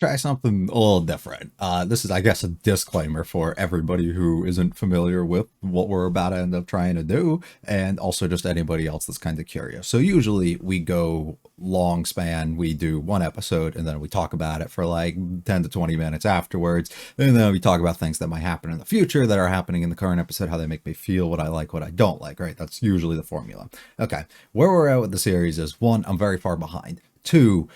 try something a little different. This is, I guess, a disclaimer for everybody who isn't familiar with what we're about to end up trying to do, and also just anybody else that's kind of curious. So usually we go long span, we do one episode, and then we talk about it for like 10 to 20 minutes afterwards, and then we talk about things that might happen in the future that are happening in the current episode, how they make me feel, what I like, what I don't like, right? That's usually the formula. Okay, where we're at with the series is, one, I'm very far behind. Two,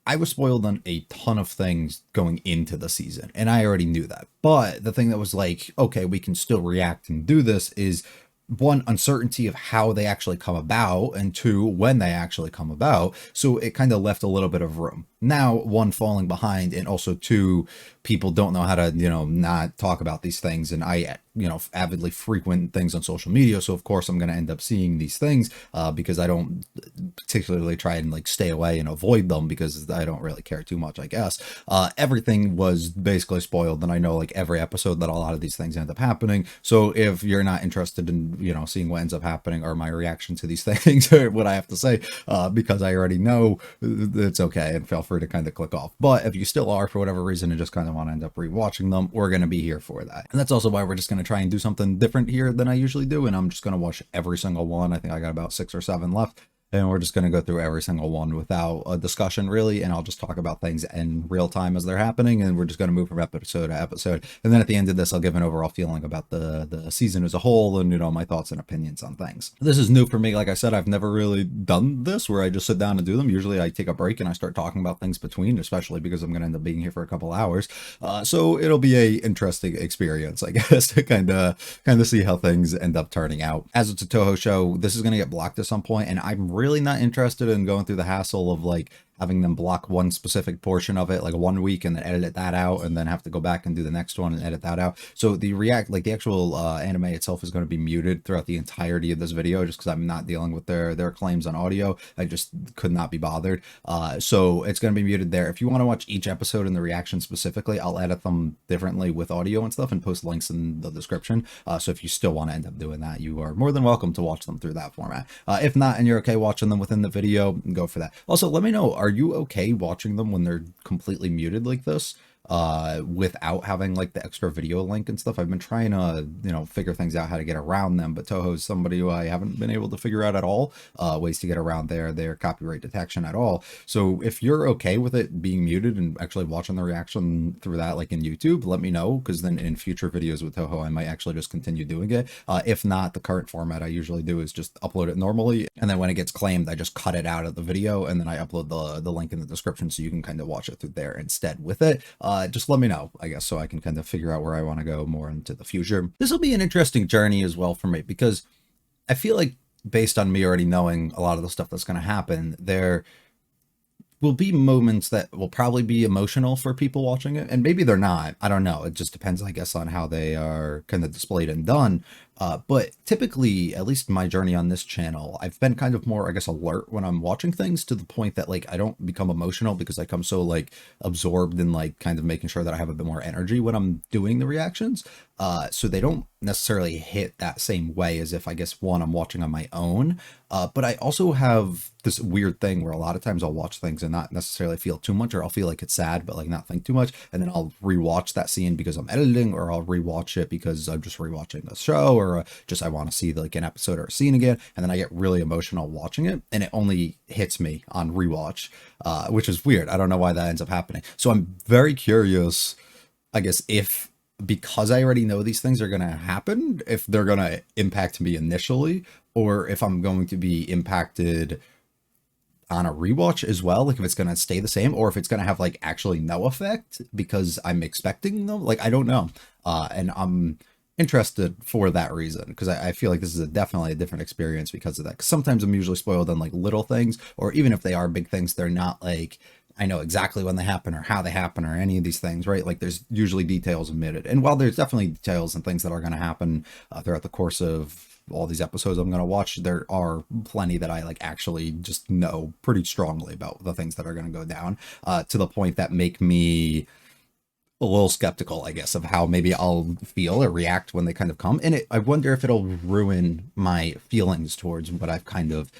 I was spoiled on a ton of things going into the season, and I already knew that. But the thing that was like, okay, we can still react and do this is, one, uncertainty of how they actually come about, and two, when they actually come about. So it kind of left a little bit of room. Now, one, falling behind, and also two, people don't know how to, not talk about these things. And I, avidly frequent things on social media. So of course I'm going to end up seeing these things because I don't particularly try and like stay away and avoid them because I don't really care too much, I guess. Everything was basically spoiled. And I know like every episode that a lot of these things end up happening. So if you're not interested in, seeing what ends up happening or my reaction to these things or what I have to say, because I already know, it's okay, and feel free to kind of click off. But if you still are for whatever reason and just kind of want to end up rewatching them, we're going to be here for that. And that's also why we're just going to try and do something different here than I usually do. And I'm just going to watch every single one. I think I got about 6 or 7 left. And we're just going to go through every single one without a discussion, really. And I'll just talk about things in real time as they're happening. And we're just going to move from episode to episode. And then at the end of this, I'll give an overall feeling about the season as a whole and, my thoughts and opinions on things. This is new for me. Like I said, I've never really done this where I just sit down and do them. Usually I take a break and I start talking about things between, especially because I'm going to end up being here for a couple hours. So it'll be a interesting experience, I guess, to kind of see how things end up turning out. As it's a Toho show, this is going to get blocked at some point, and I'm really not interested in going through the hassle of like having them block one specific portion of it like 1 week and then edit that out and then have to go back and do the next one and edit that out. So the actual anime itself is going to be muted throughout the entirety of this video just because I'm not dealing with their claims on audio. I just could not be bothered. So it's going to be muted there. If you want to watch each episode and the reaction specifically, I'll edit them differently with audio and stuff and post links in the description. So if you still want to end up doing that, you are more than welcome to watch them through that format. If not, and you're okay watching them within the video, go for that. Also, let me know, are you okay watching them when they're completely muted like this? Without having like the extra video link and stuff. I've been trying to, figure things out how to get around them, but Toho's somebody who I haven't been able to figure out at all, ways to get around their copyright detection at all. So if you're okay with it being muted and actually watching the reaction through that, like in YouTube, let me know, because then in future videos with Toho, I might actually just continue doing it. If not, the current format I usually do is just upload it normally, and then when it gets claimed, I just cut it out of the video, and then I upload the link in the description so you can kind of watch it through there instead with it. Just let me know, I guess, so I can kind of figure out where I want to go more into the future. This will be an interesting journey as well for me, because I feel like based on me already knowing a lot of the stuff that's going to happen, there will be moments that will probably be emotional for people watching it, and maybe they're not. I don't know. It just depends, I guess, on how they are kind of displayed and done. But typically, at least my journey on this channel, I've been kind of more, I guess, alert when I'm watching things, to the point that like I don't become emotional because I come so like absorbed in like kind of making sure that I have a bit more energy when I'm doing the reactions. So they don't necessarily hit that same way as if, I guess, one, I'm watching on my own. But I also have this weird thing where a lot of times I'll watch things and not necessarily feel too much, or I'll feel like it's sad, but like not think too much. And then I'll rewatch that scene because I'm editing, or I'll rewatch it because I'm just rewatching the show, or just I want to see like an episode or a scene again. And then I get really emotional watching it, and it only hits me on rewatch, which is weird. I don't know why that ends up happening. So I'm very curious, I guess, if, because I already know these things are going to happen, if they're going to impact me initially, or if I'm going to be impacted on a rewatch as well, like if it's going to stay the same, or if it's going to have like actually no effect because I'm expecting them. Like, I don't know. And I'm interested for that reason, because I feel like this is definitely a different experience because of that. 'Cause sometimes I'm usually spoiled on like little things, or even if they are big things, they're not like I know exactly when they happen or how they happen or any of these things, right? Like there's usually details omitted. And while there's definitely details and things that are going to happen throughout the course of all these episodes I'm going to watch, there are plenty that I like actually just know pretty strongly about the things that are going to go down, to the point that make me a little skeptical, I guess, of how maybe I'll feel or react when they kind of come. And I wonder if it'll ruin my feelings towards what I've kind of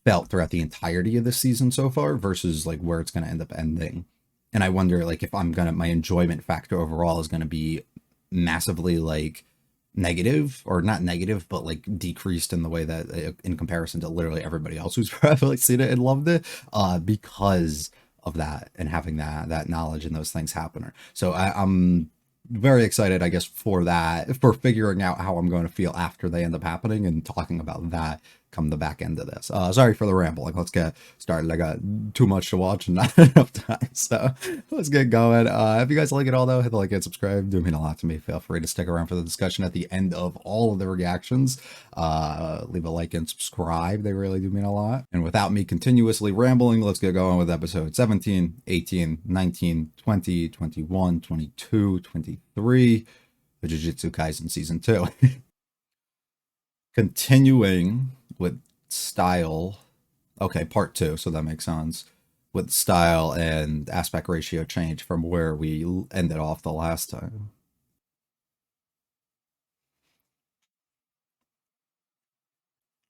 felt throughout the entirety of this season so far versus like where it's going to end up ending. And I wonder like if my enjoyment factor overall is gonna be massively like negative, or not negative, but like decreased in the way that in comparison to literally everybody else who's probably seen it and loved it, because of that and having that knowledge and those things happening. So I'm very excited, I guess, for that, for figuring out how I'm going to feel after they end up happening and talking about that come the back end of this. Sorry for the rambling. Let's get started. I got too much to watch and not enough time. So let's get going. If you guys like it all though, hit the like and subscribe. Do mean a lot to me. Feel free to stick around for the discussion at the end of all of the reactions. Leave a like and subscribe. They really do mean a lot. And without me continuously rambling, let's get going with episode 17, 18, 19, 20, 21, 22, 23, the Jujutsu Kaisen season 2. Continuing with style. Okay, part 2, so that makes sense. With style and aspect ratio change from where we ended off the last time.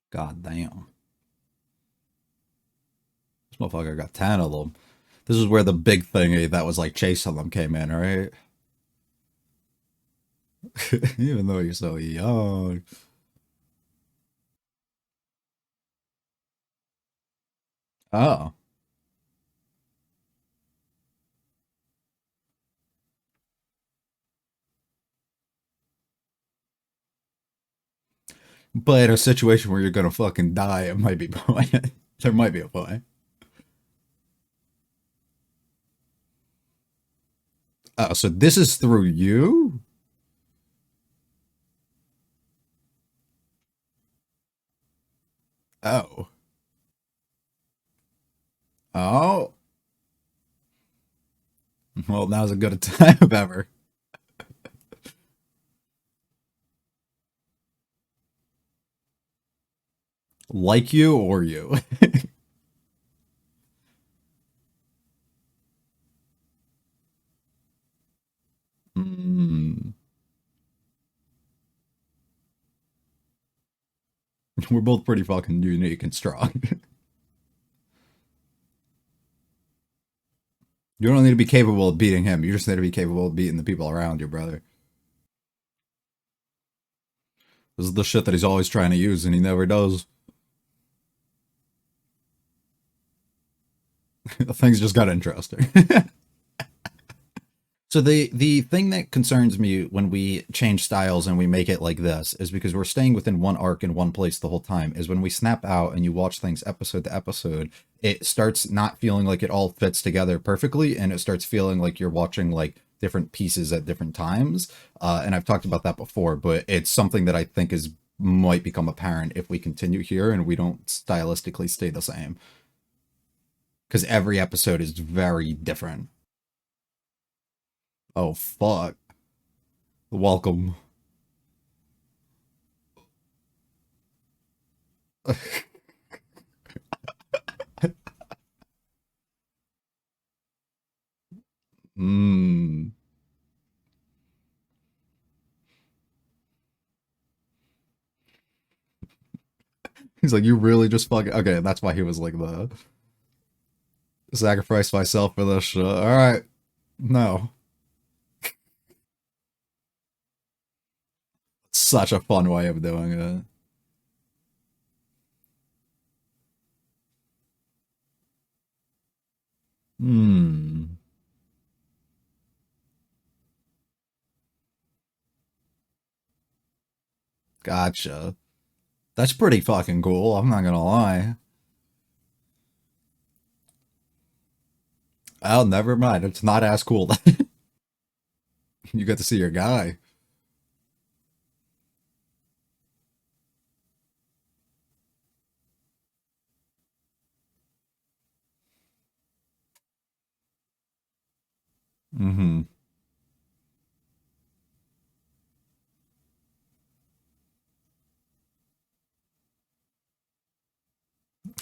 God damn. This motherfucker got 10 of them. This is where the big thing that was like chasing them came in, right? Even though you're so young. Oh. But in a situation where you're gonna fucking die, it might be point. There might be a point. Oh, so this is through you? Oh. Oh. Well, now's as good a time as ever. Like you or you? Mm. We're both pretty fucking unique and strong. You don't need to be capable of beating him. You just need to be capable of beating the people around you, brother. This is the shit that he's always trying to use and he never does. Things just got interesting. So the thing that concerns me when we change styles and we make it like this is because we're staying within one arc in one place the whole time. Is when we snap out and you watch things episode to episode, it starts not feeling like it all fits together perfectly, and it starts feeling like you're watching like different pieces at different times. And I've talked about that before, but it's something that I think is might become apparent if we continue here and we don't stylistically stay the same. Because every episode is very different. Oh fuck. Welcome. Mm. He's like, you really just fucking okay. That's why he was like the sacrifice myself for this shit. All right, no, such a fun way of doing it. Hmm. Gotcha. That's pretty fucking cool. I'm not gonna lie. Oh, never mind. It's not as cool. You get to see your guy. Mm-hmm.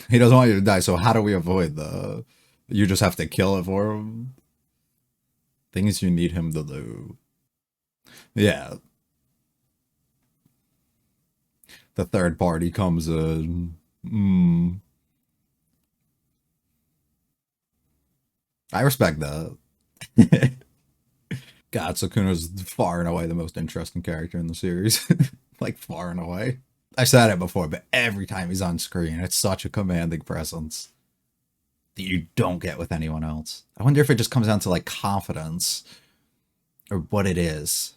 He doesn't want you to die. So how do we avoid the? You just have to kill it for him. Things you need him to do. Yeah, the third party comes in. Mm, I respect that. God, Sukuna's far and away the most interesting character in the series. Like, far and away. I said it before, but every time he's on screen, it's such a commanding presence that you don't get with anyone else. I wonder if it just comes down to, like, confidence or what it is.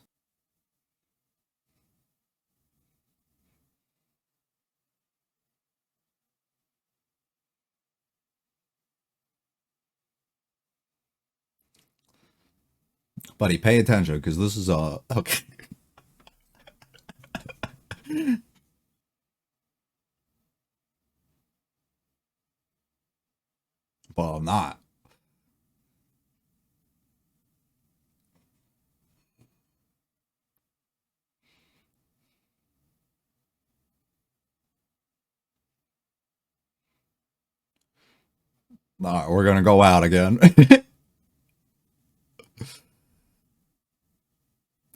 Buddy, pay attention, because this is a... Okay. Well, I'm not. All right, we're gonna go out again.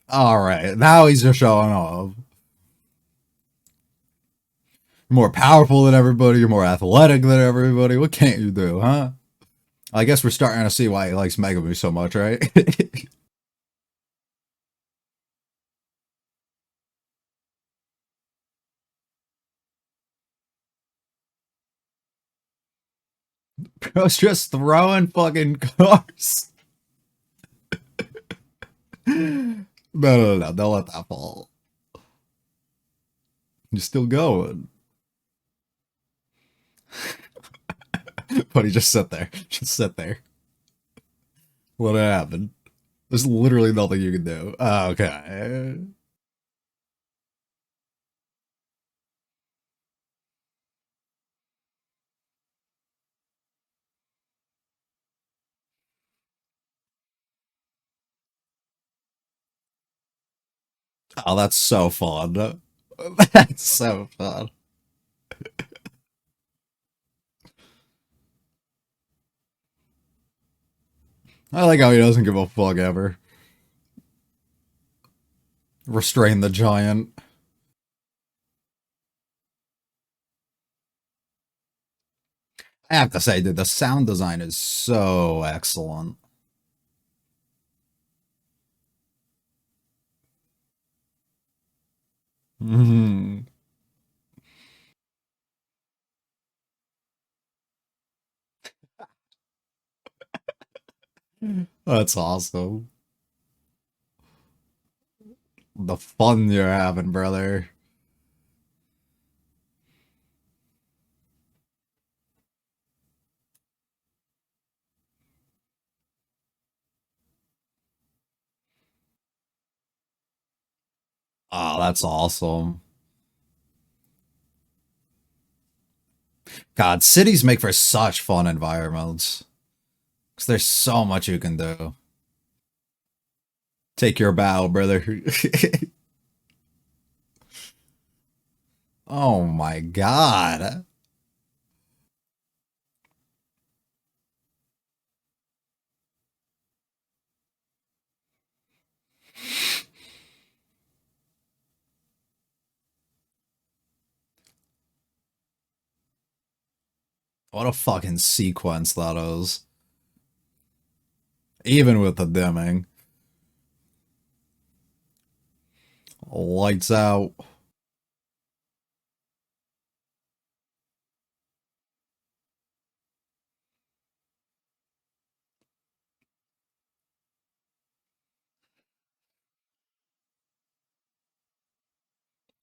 All right, now he's just showing off. You're more powerful than everybody. You're more athletic than everybody. What can't you do, huh? I guess we're starting to see why he likes Megumi so much, right? Bro's just throwing fucking cars. No, no, no, don't let that fall. You're still going. But he just sit there. Just sit there. What happened? There's literally nothing you can do. Okay. Oh, that's so fun. That's so fun. I like how he doesn't give a fuck ever. Restrain the giant. I have to say, dude, the sound design is so excellent. Mhm. That's awesome. The fun you're having, brother. Oh, that's awesome. God, cities make for such fun environments. Because there's so much you can do. Take your bow, brother. Oh my god. What a fucking sequence that is. Even with the dimming. Lights out.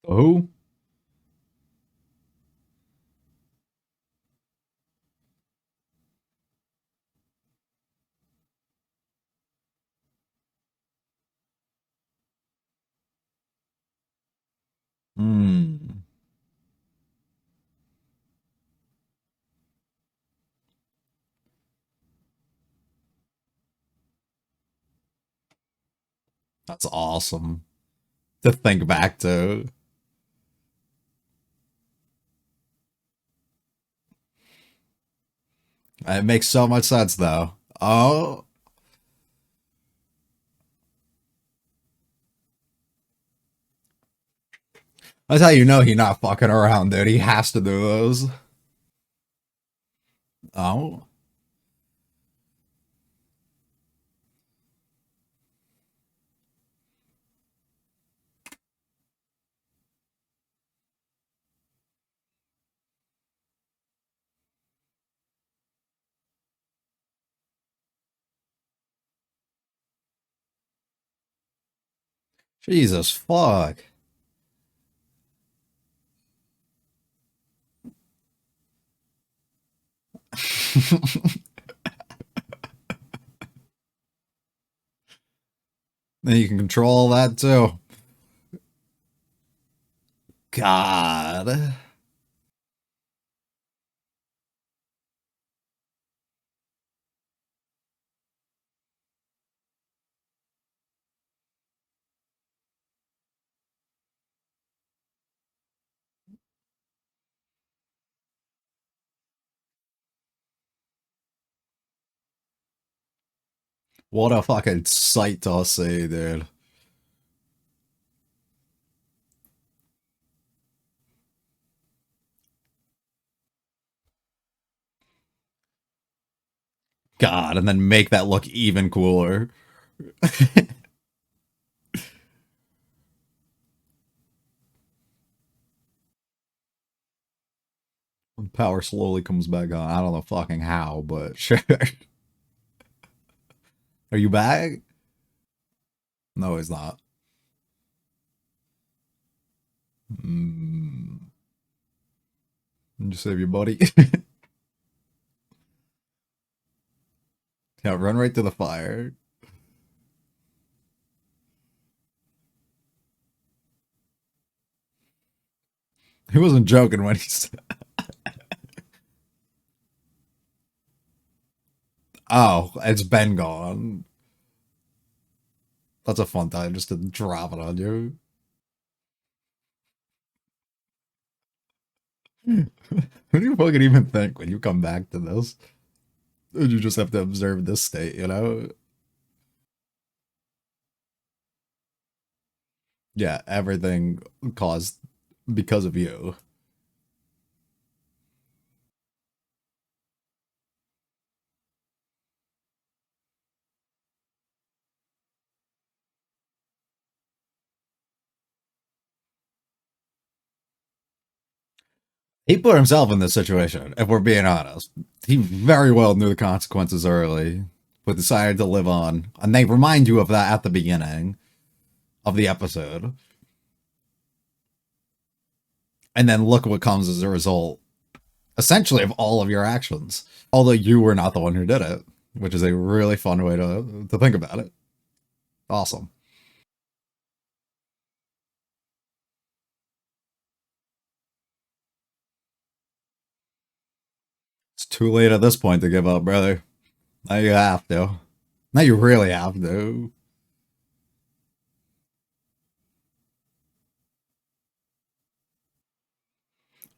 Who? Hmm. That's awesome to think back to. It makes so much sense though. Oh, that's how you know he not fucking around, dude. He has to do those. Oh, Jesus fuck. Then you can control that too. God. What a fucking sight to see, dude. God, and then make that look even cooler. Power slowly comes back on. I don't know fucking how, but sure. Are you back? No, he's not. Mm. Just save your buddy. Yeah, run right to the fire. He wasn't joking when he said, "Oh, it's been gone." That's a fun time just to drop it on you. What do you fucking even think when you come back to this? You just have to observe this state, you know? Yeah, everything caused because of you. He put himself in this situation, if we're being honest. He very well knew the consequences early, but decided to live on. And they remind you of that at the beginning of the episode. And then look what comes as a result, essentially, of all of your actions. Although you were not the one who did it, which is a really fun way to think about it. Awesome. It's too late at this point to give up, brother. Now you have to. Now you really have to.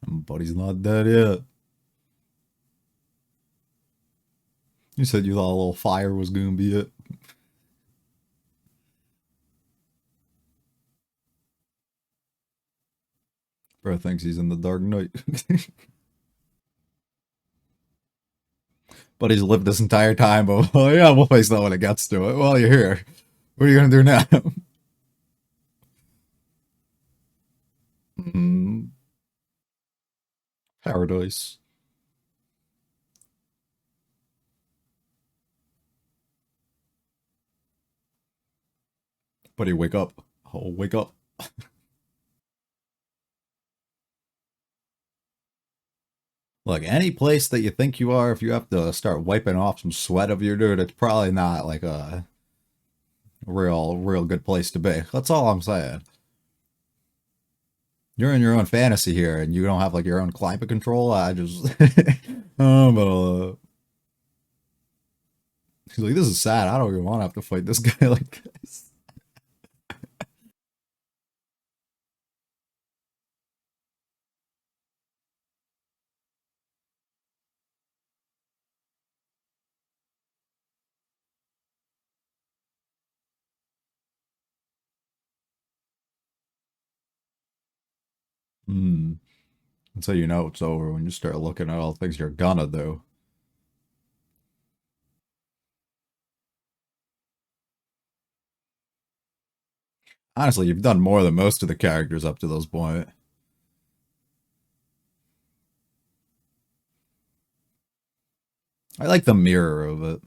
But he's not dead yet. You said you thought a little fire was gonna be it. Bro thinks he's in the Dark Knight. But he's lived this entire time of, oh yeah, we'll face that when it gets to it. Well, you're here. What are you gonna do now? Mm, paradise. Buddy, wake up. Oh, wake up. Look, any place that you think you are, if you have to start wiping off some sweat of your dude, it's probably not like a real good place to be. That's all I'm saying. You're in your own fantasy here, and you don't have like your own climate control. I just, oh, but he's like, this is sad. I don't even want to have to fight this guy like this. Hmm. And so you know it's over when you start looking at all the things you're gonna do. Honestly, you've done more than most of the characters up to this point. I like the mirror of it.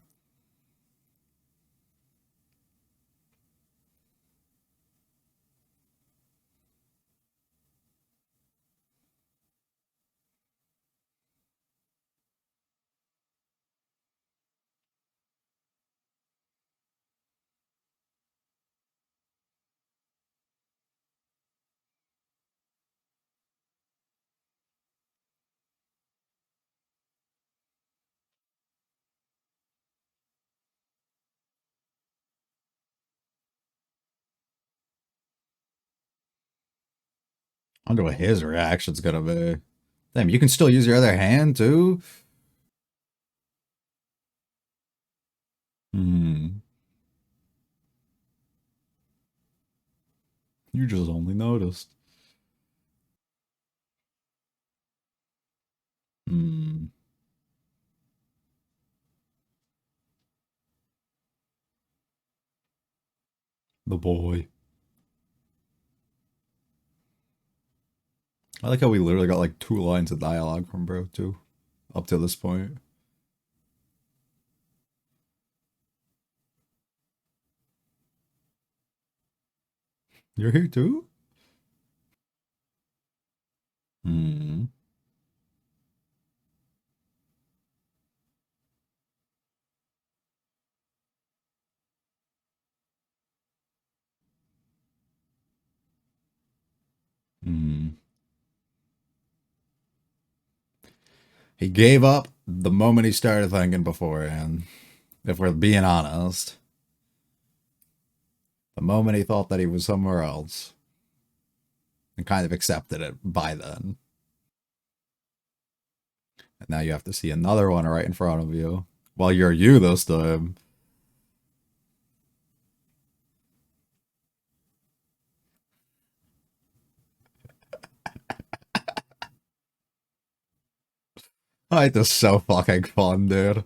I wonder what his reaction's gonna be. Damn, you can still use your other hand too? Hmm. You just only noticed. Hmm. The boy. I like how we literally got like 2 lines of dialogue from bro too, up to this point. You're here too? Hmm. Hmm. He gave up the moment he started thinking beforehand. If we're being honest, the moment he thought that he was somewhere else, and kind of accepted it by then. And now you have to see another one right in front of you. While you're you this time. I just so fucking fun, dude.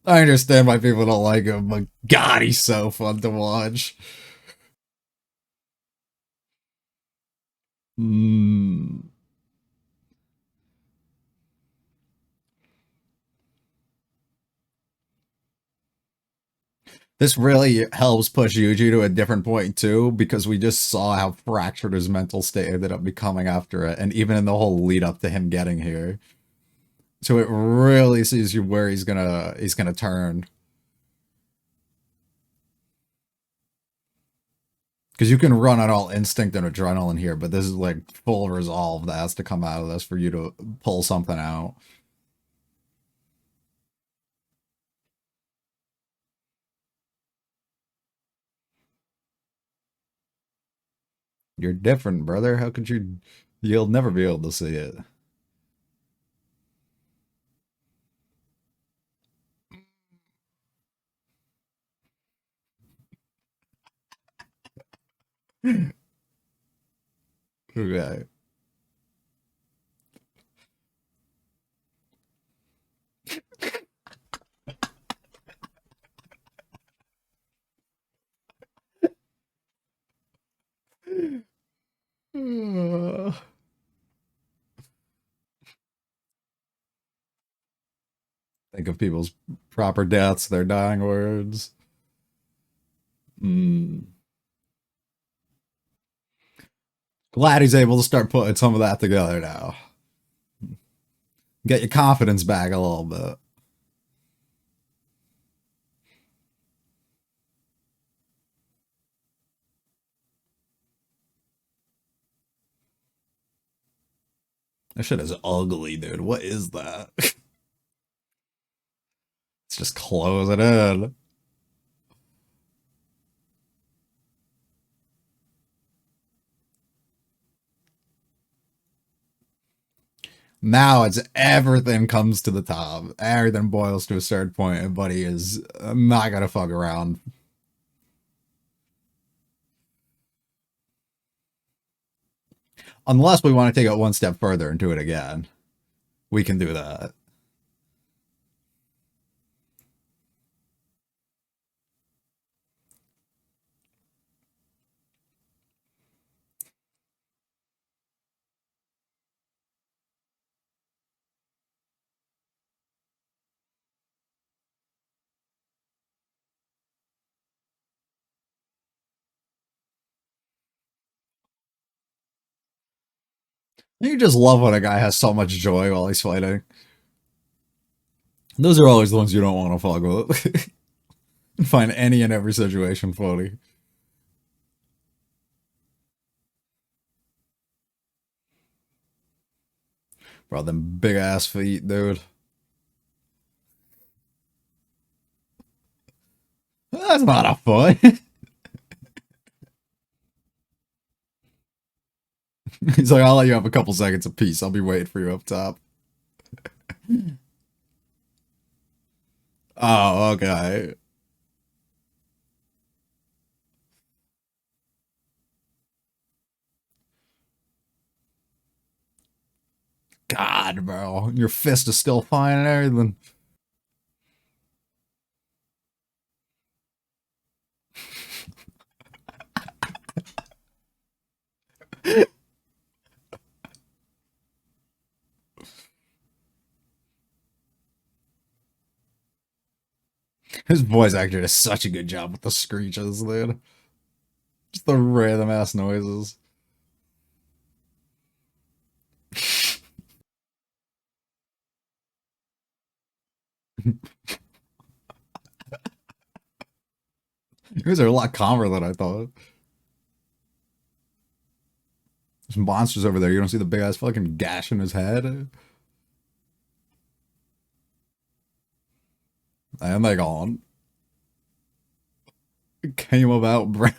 I understand why people don't like him, but God, he's so fun to watch. Mm. This really helps push Yuji to a different point too, because we just saw how fractured his mental state ended up becoming after it, and even in the whole lead up to him getting here. So it really sees you where he's gonna turn. Because you can run on all instinct and adrenaline here, but this is like full resolve that has to come out of this for you to pull something out. You're different, brother. How could you? You'll never be able to see it. Okay. Think of people's proper deaths, their dying words. Mm. Glad he's able to start putting some of that together now. Get your confidence back a little bit. That shit is ugly, dude. What is that? Let's just close it in. Now it's everything comes to the top. Everything boils to a certain point, and Buddy is not gonna fuck around. Unless we want to take it one step further and do it again. We can do that. You just love when a guy has so much joy while he's fighting. Those are always the ones you don't want to fuck with. Find any and every situation funny. Bro, them big ass feet, dude. That's not a foot. He's like, I'll let you have a couple seconds of peace. I'll be waiting for you up top. Oh, okay. God, bro. Your fist is still fine and everything. His voice actor does such a good job with the screeches, dude. Just the random ass noises. You guys are a lot calmer than I thought. There's monsters over there. You don't see the big ass fucking gash in his head? And they gone. It came about, bro.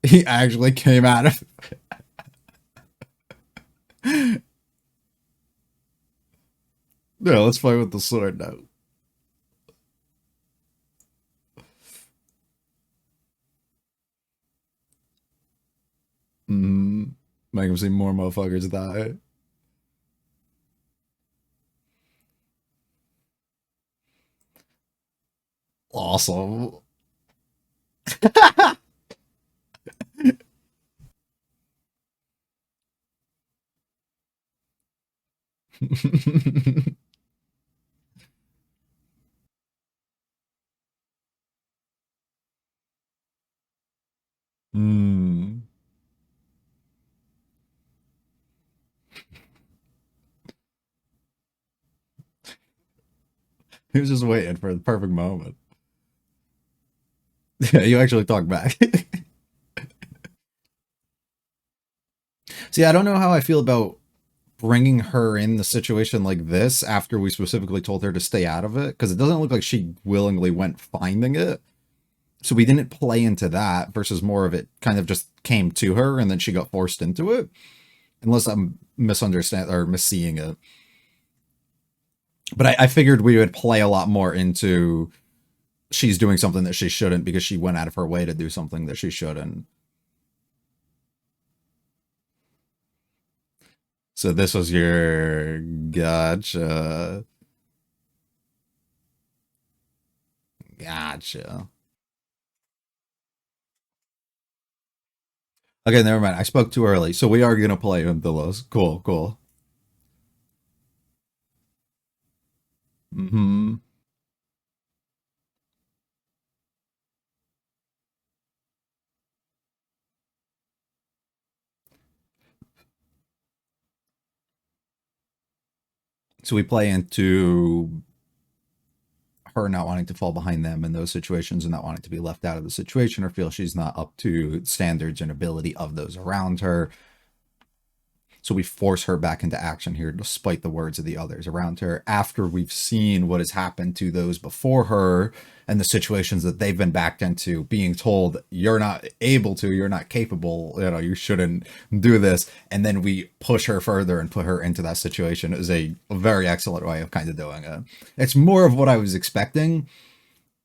He actually came out of. Yeah, let's fight with the sword now. Mm, make him see more motherfuckers die. Awesome. mm. He was just waiting for the perfect moment. Yeah, you actually talk back. See, I don't know how I feel about bringing her in the situation like this after we specifically told her to stay out of it, because it doesn't look like she willingly went finding it. So we didn't play into that versus more of it kind of just came to her and then she got forced into it. Unless I'm misunderstanding or misseeing it. But I figured we would play a lot more into she's doing something that she shouldn't because she went out of her way to do something that she shouldn't. So this was your gotcha. Gotcha. Okay, never mind. I spoke too early. So we are gonna play Untilos. Cool, cool. Hmm. So we play into her not wanting to fall behind them in those situations and not wanting to be left out of the situation or feel she's not up to standards and ability of those around her. So we force her back into action here, despite the words of the others around her, after we've seen what has happened to those before her and the situations that they've been backed into, being told, you're not able to, you're not capable, you shouldn't do this. And then we push her further and put her into that situation is a very excellent way of kind of doing it. It's more of what I was expecting,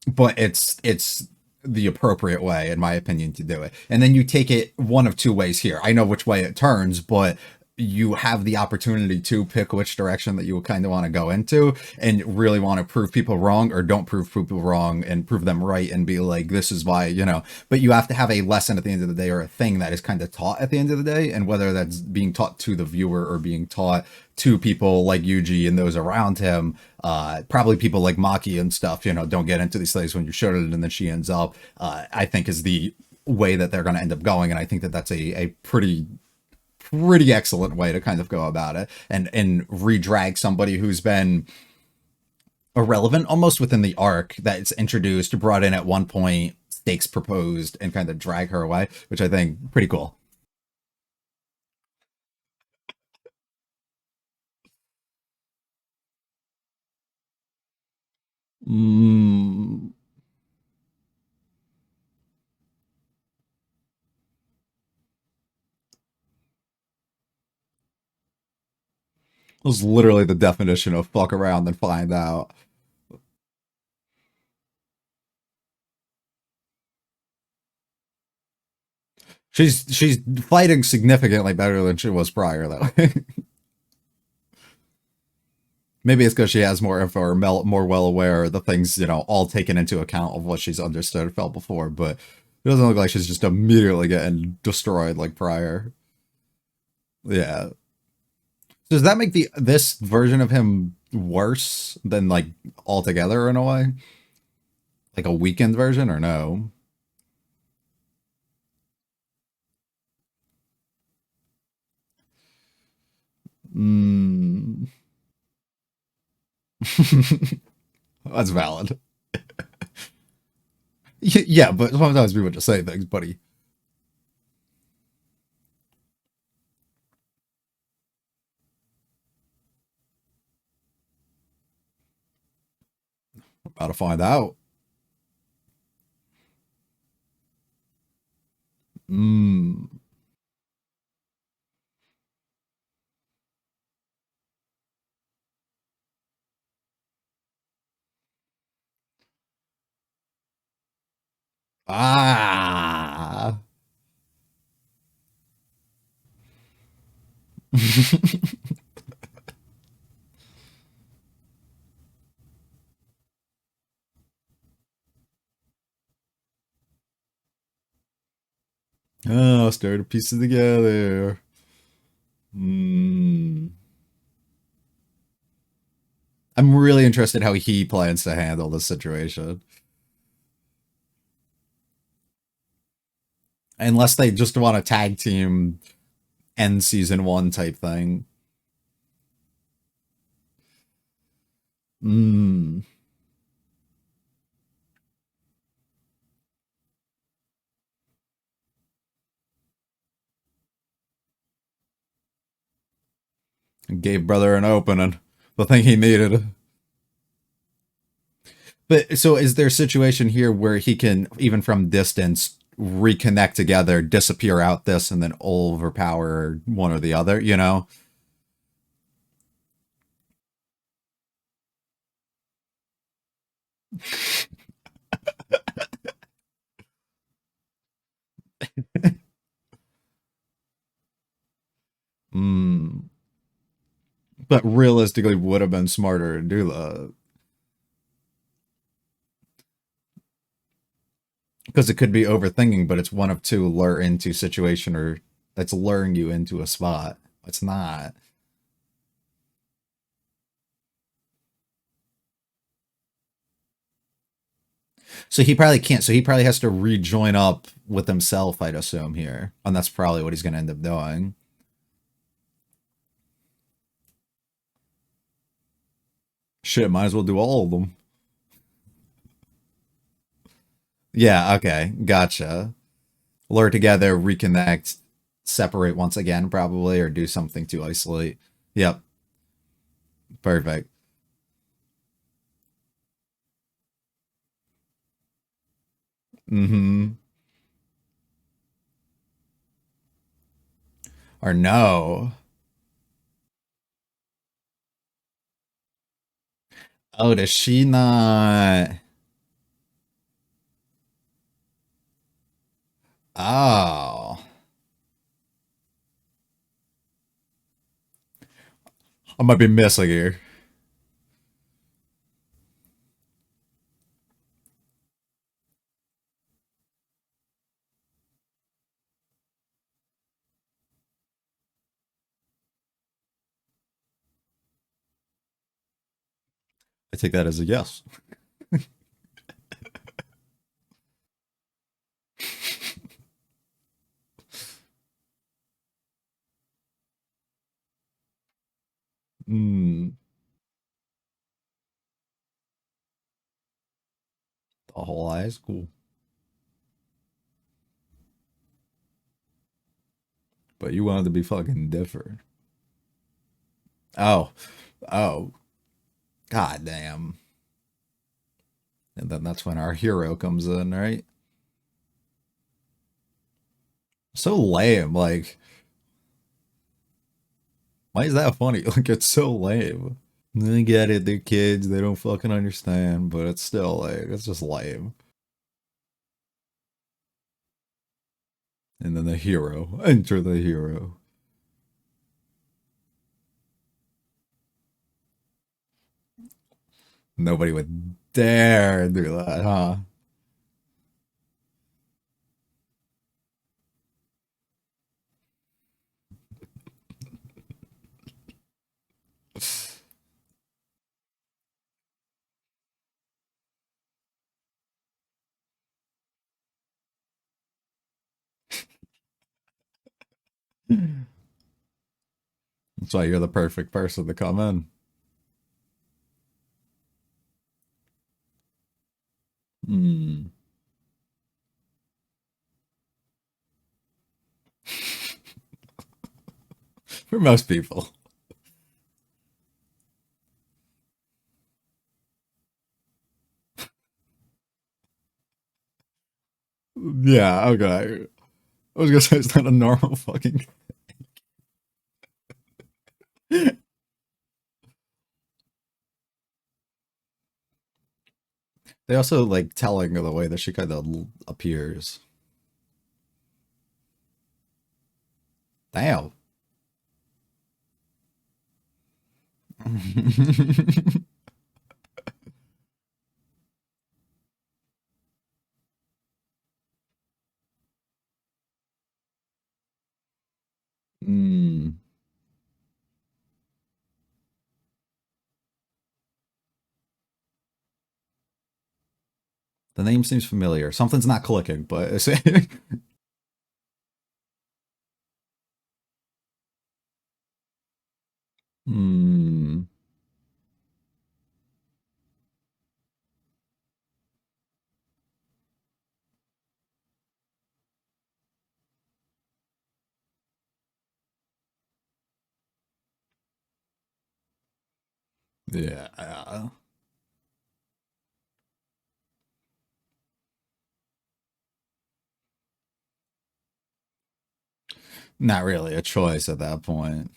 but it's the appropriate way in my opinion to do it. And then you take it one of two ways here. I know which way it turns, but you have the opportunity to pick which direction that you kind of want to go into and really want to prove people wrong or don't prove people wrong and prove them right and be like, this is why, but you have to have a lesson at the end of the day or a thing that is kind of taught at the end of the day. And whether that's being taught to the viewer or being taught to people like Yuji and those around him, probably people like Maki and stuff, don't get into these things when you shouldn't, and then she ends up, I think is the way that they're going to end up going. And I think that that's a pretty excellent way to kind of go about it and re-drag somebody who's been irrelevant almost within the arc that's introduced, brought in at one point, stakes proposed, and kind of drag her away, which I think pretty cool. Mm, was literally the definition of fuck around and find out. She's fighting significantly better than she was prior, though. Maybe it's because she has more info or more well aware of the things, all taken into account of what she's understood or felt before, but it doesn't look like she's just immediately getting destroyed like prior. Yeah. Does that make this version of him worse than like altogether in a way? Like a weakened version or no? Mm. That's valid. Yeah, but sometimes people just say things, buddy. About to find out. Mm. Ah. Oh, start to piece it together. Mm. I'm really interested how he plans to handle this situation. Unless they just want a tag team end season one type thing. Mm. Gave brother an opening. The thing he needed. But so is there a situation here where he can, even from distance, reconnect together, disappear out this, and then overpower one or the other, you know? Mm. But realistically would have been smarter to do that. Because it could be overthinking, but it's one of two lure into situation or that's luring you into a spot. It's not. So he probably can't. So he probably has to rejoin up with himself, I'd assume, here. And that's probably what he's going to end up doing. Shit, might as well do all of them. Yeah, okay. Gotcha. Lure together, reconnect, separate once again, probably, or do something to isolate. Yep. Perfect. Mm-hmm. Or no. Oh, does she not? Oh. I might be missing here. I take that as a yes. Mm. The whole eye is cool. But you wanted to be fucking different. Oh. Oh. God damn. And then that's when our hero comes in, right? So lame. Like, Why is that funny? Like, it's so lame. I get it, they're kids, they don't fucking understand, but it's still like, it's just lame. And then the hero, enter the hero. Nobody would dare do that, huh? That's why you're the perfect person to come in. Hmm. For most people. Yeah, okay. I was gonna say it's not a normal fucking. They also like telling the way that she kind of appears. Damn. Mm. The name seems familiar. Something's not clicking, but it's. Hmm. Yeah. Not really a choice at that point.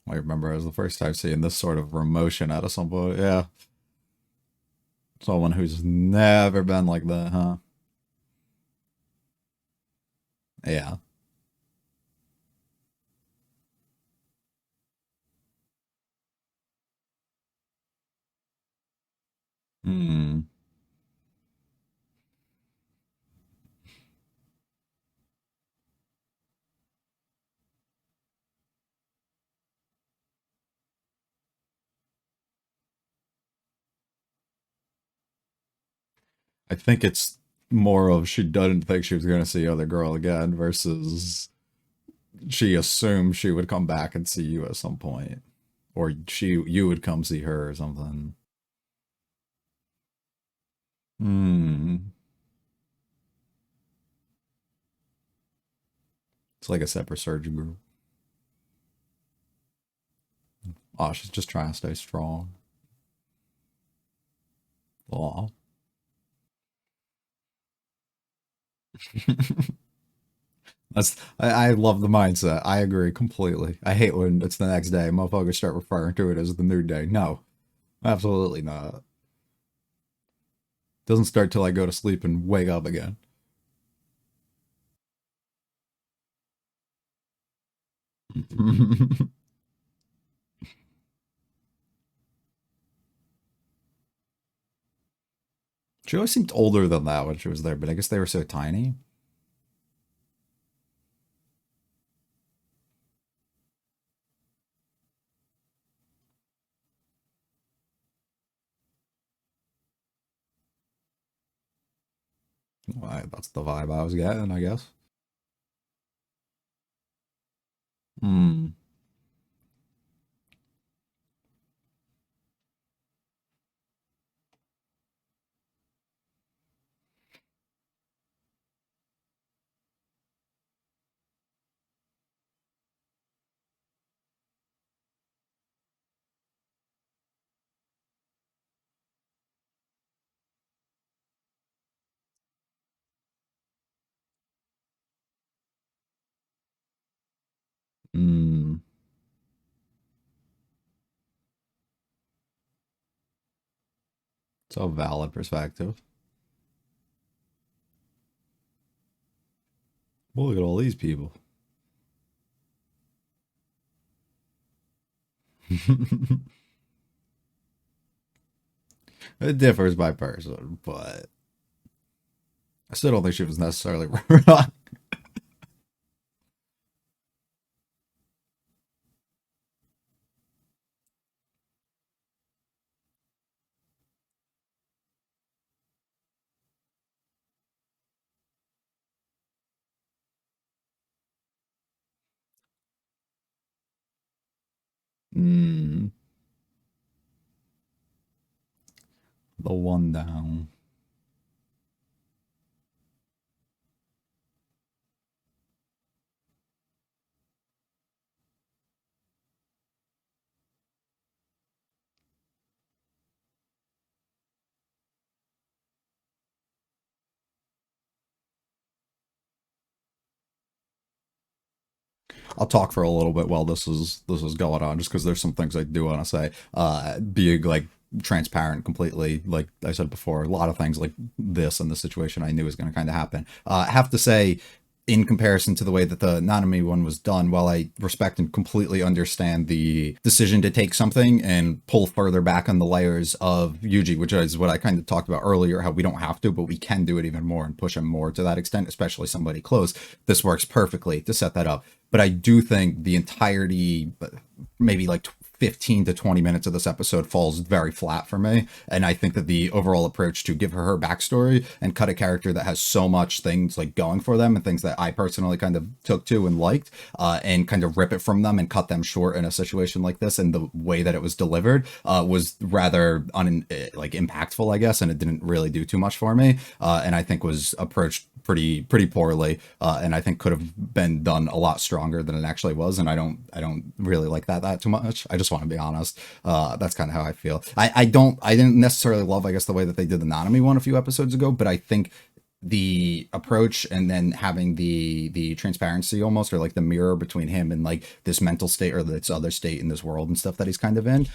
I remember it was the first time seeing this sort of emotion out of somebody. Yeah. Someone who's never been like that, huh? Yeah. Hmm. I think it's more of she doesn't think she was going to see the other girl again versus she assumed she would come back and see you at some point, or you would come see her or something. Hmm. It's like a separate surgeon group. Oh, she's just trying to stay strong. Aw. I love the mindset. I agree completely. I hate when it's the next day. Motherfuckers start referring to it as the new day. No, absolutely not. Doesn't start till I go to sleep and wake up again. She always seemed older than that when she was there, but I guess they were so tiny. Well, that's the vibe I was getting, I guess. Hmm. Mm, it's a valid perspective. Well, look at all these people. It differs by person, but I still don't think she was necessarily wrong. Mm, the one down. I'll talk for a little bit while this is going on, just because there's some things I do want to say. Being like transparent completely, like I said before, a lot of things like this and the situation I knew was going to kind of happen. I have to say, in comparison to the way that the Nanami one was done, while I respect and completely understand the decision to take something and pull further back on the layers of Yuji, which is what I kind of talked about earlier, how we don't have to, but we can do it even more and push him more to that extent, especially somebody close. This works perfectly to set that up. But I do think the entirety, maybe like 15 to 20 minutes of this episode falls very flat for me. And I think that the overall approach to give her backstory and cut a character that has so much things like going for them and things that I personally kind of took to and liked, and kind of rip it from them and cut them short in a situation like this, and the way that it was delivered was rather like impactful, I guess, and it didn't really do too much for me, and I think was approached pretty poorly, and I think could have been done a lot stronger than it actually was. And I don't really like that too much. I just want to be honest. That's kind of how I feel. I didn't necessarily love, I guess, the way that they did the Nanami one a few episodes ago, but I think the approach and then having the transparency almost, or like the mirror between him and like this mental state or this other state in this world and stuff that he's kind of in,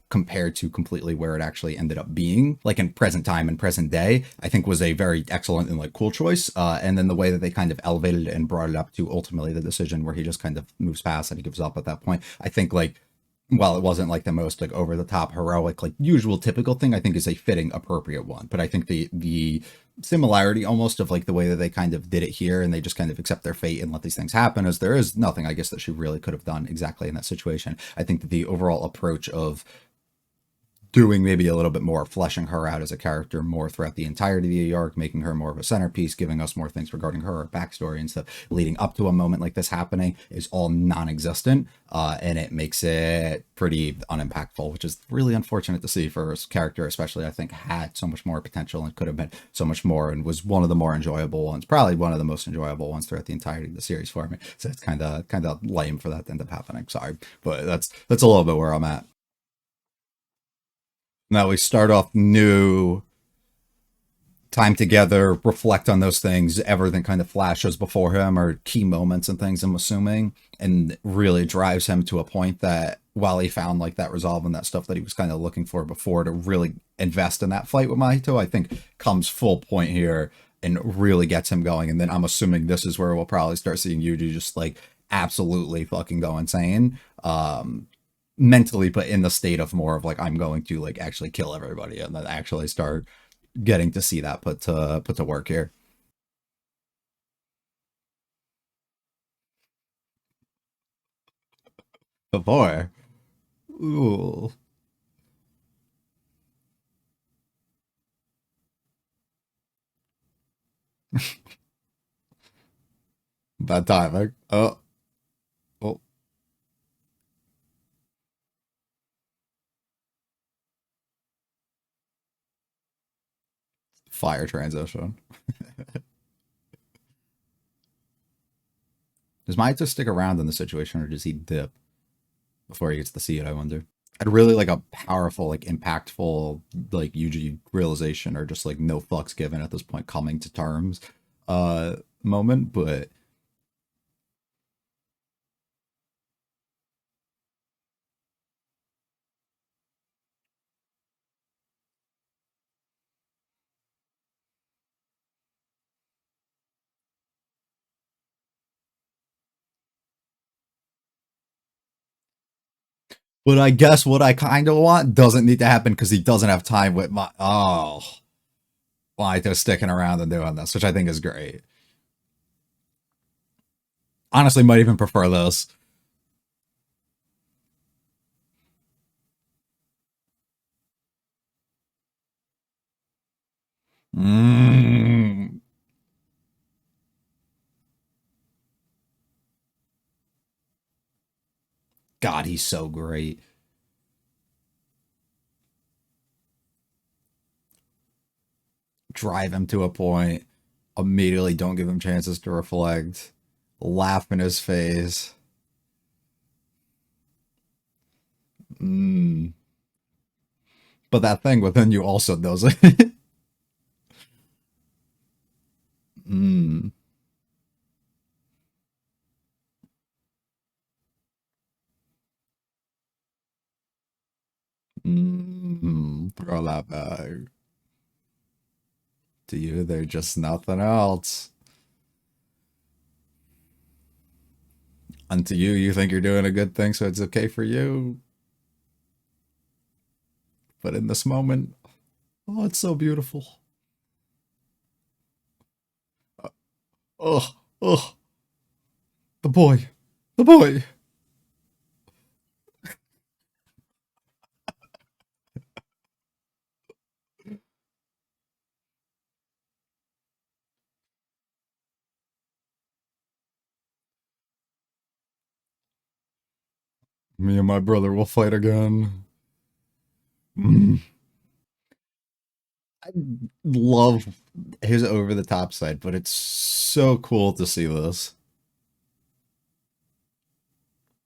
compared to completely where it actually ended up being like in present time and present day, I think was a very excellent and like cool choice. And then the way that they kind of elevated it and brought it up to ultimately the decision where he just kind of moves past and he gives up at that point, I think like, while it wasn't like the most like over the top heroic like usual typical thing, I think is a fitting appropriate one. But I think the similarity almost of like the way that they kind of did it here, and they just kind of accept their fate and let these things happen, as there is nothing I guess that she really could have done exactly in that situation. I think that the overall approach of doing maybe a little bit more, fleshing her out as a character more throughout the entirety of the arc, making her more of a centerpiece, giving us more things regarding her backstory and stuff leading up to a moment like this happening, is all non-existent, and it makes it pretty unimpactful, which is really unfortunate to see for a character, especially I think had so much more potential and could have been so much more, and was one of the more enjoyable ones, probably one of the most enjoyable ones throughout the entirety of the series for me. So it's kind of lame for that to end up happening. Sorry, but that's a little bit where I'm at. Now we start off new, time together, reflect on those things, everything kind of flashes before him or key moments and things, I'm assuming, and really drives him to a point that while he found like that resolve and that stuff that he was kind of looking for before to really invest in that fight with Mahito, I think comes full point here and really gets him going. And then I'm assuming this is where we'll probably start seeing Yuji just like absolutely fucking go insane. Mentally, but in the state of more of like, I'm going to like actually kill everybody and then actually start getting to see that put to work here. But boy, ooh, bad timing. Oh, fire transition. Does Mahito stick around in the situation, or does he dip before he gets to see it? I wonder. I'd really like a powerful, like impactful, like Yuji realization, or just like no fucks given at this point, coming to terms, moment. But But I guess what I kind of want doesn't need to happen because he doesn't have time with my. Oh, why they're sticking around and doing this, which I think is great. Honestly, might even prefer this. Mm. God, he's so great. Drive him to a point. Immediately don't give him chances to reflect. Laugh in his face. Mm. But that thing within you also does it. mm. Throw that back. To you, they're just nothing else. And to you, you think you're doing a good thing, so it's okay for you. But in this moment, oh, it's so beautiful. Oh, oh, the boy, the boy. Me and my brother will fight again. Mm. I love his over the top side, but it's so cool to see this.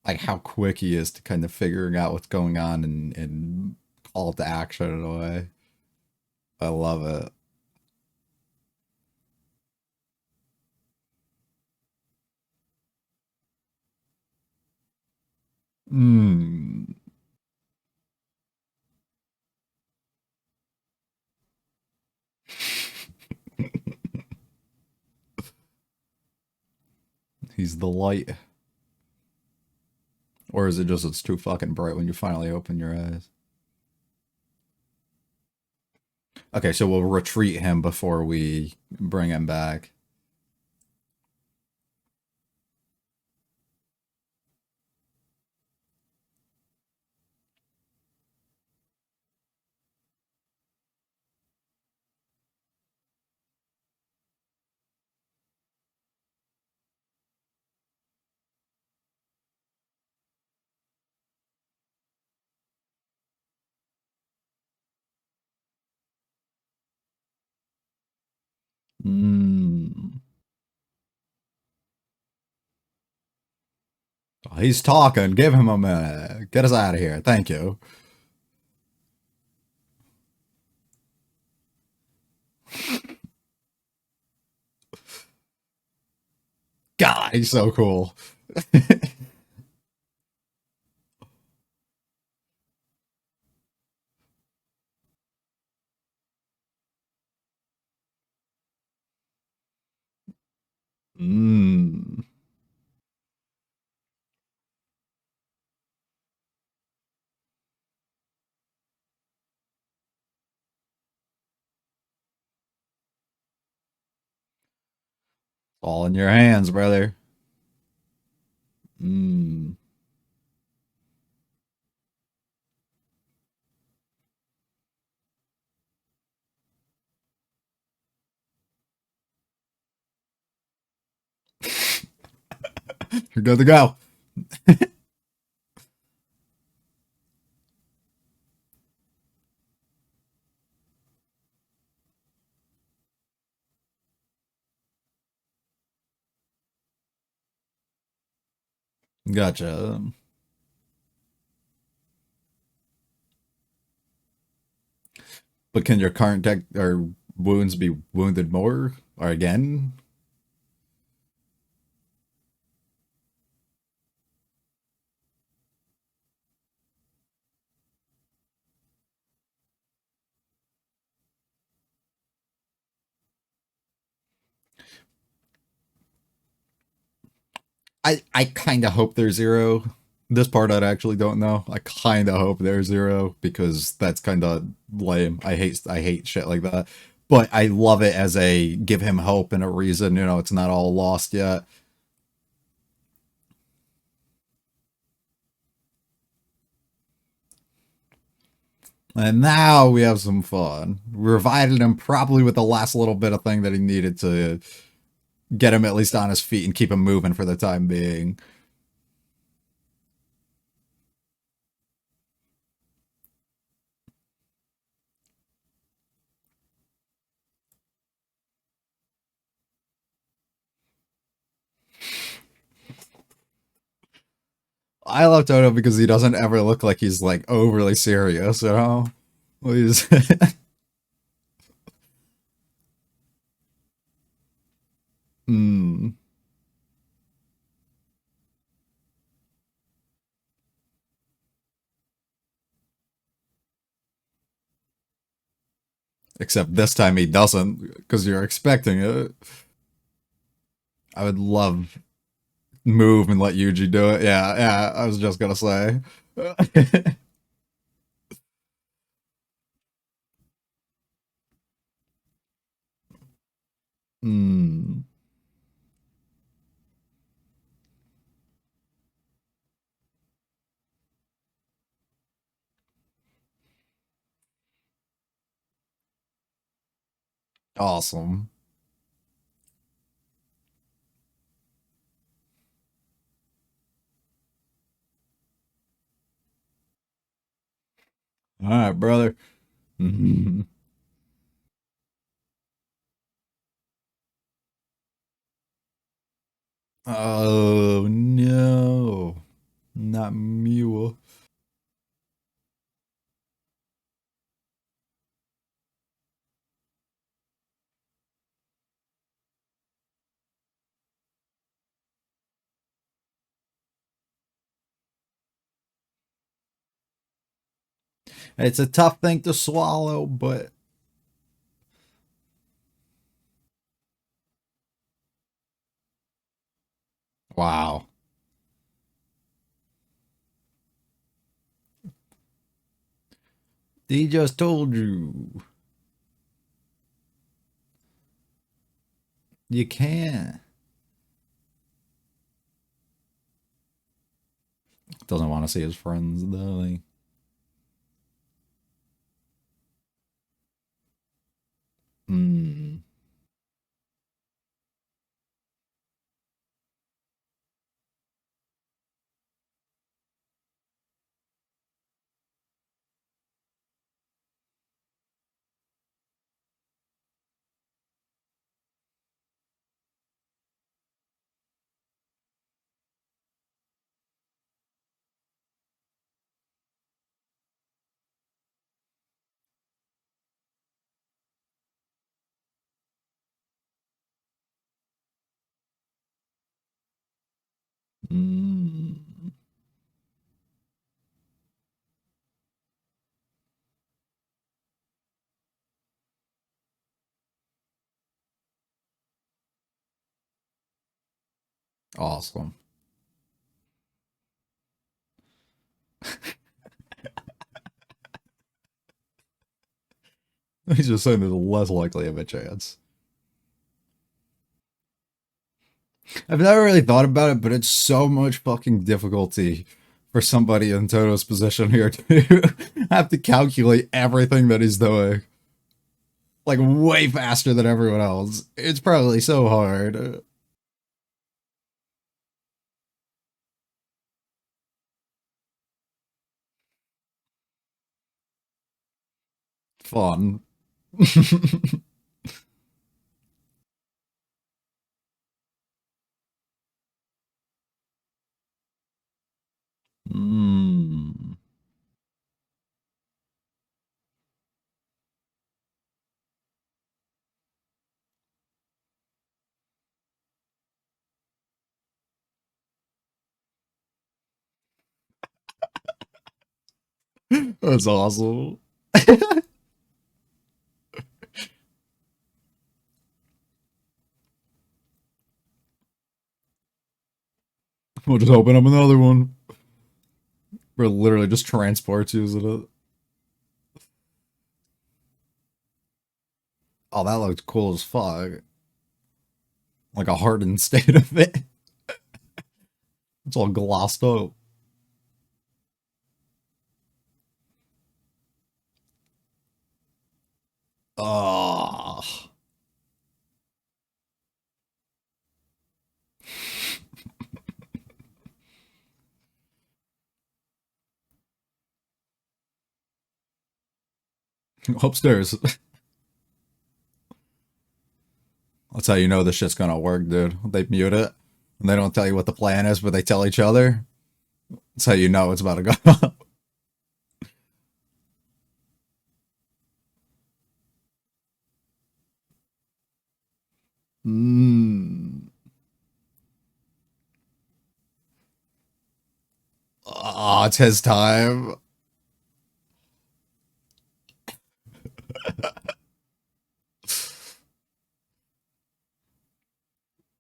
Like how quick he is to kind of figuring out what's going on and call to action in a way. I love it. Mm. He's the light. Or is it just it's too fucking bright when you finally open your eyes? Okay, so we'll retreat him before we bring him back. Mm. He's talking. Give him a minute. Get us out of here. Thank you. God, he's so cool. mm. All in your hands, brother. Mm. You're good to go. Gotcha. But can your current deck or wounds be wounded more or again? I kind of hope they're zero. This part I actually don't know. I kind of hope they're zero because that's kind of lame. I hate shit like that. But I love it as a give him hope and a reason. It's not all lost yet. And now we have some fun. We revived him probably with the last little bit of thing that he needed to get him at least on his feet and keep him moving for the time being. I love Toto because he doesn't ever look like he's like overly serious. He's mm. Except this time he doesn't because you're expecting it. I would love move and let Yuji do it. Yeah, yeah, I was just gonna say. Hmm. Awesome. All right, brother. Oh no, not Mule. It's a tough thing to swallow, but wow. He just told you. You can't. Doesn't want to see his friends, though. Hmm. Mm. Awesome. He's just saying there's less likely of a chance. I've never really thought about it, but it's so much fucking difficulty for somebody in Toto's position here to have to calculate everything that he's doing. Like way faster than everyone else. It's probably so hard. Fun. Mm. That's awesome. We'll just open up another one. Where it literally just transports you, isn't it? Oh, that looked cool as fuck. Like a hardened state of it. It's all glossed up. Oh. Upstairs. That's how you know this shit's gonna work, dude. They mute it, and they don't tell you what the plan is, but they tell each other. That's how you know it's about to go up. Mm. Oh, it's his time.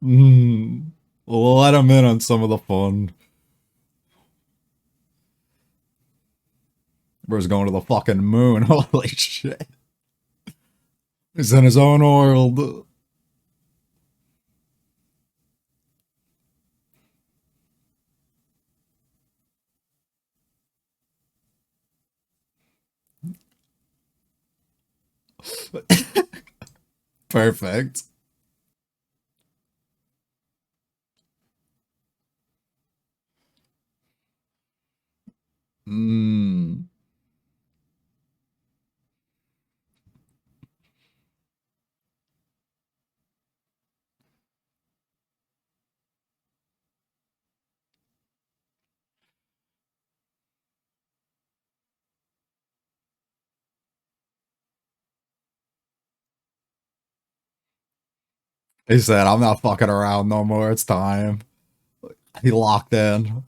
Mm. We'll let him in on some of the fun. Bro's going to the fucking moon. Holy shit. He's in his own world. Perfect. Mm. He said, I'm not fucking around no more. It's time. He locked in.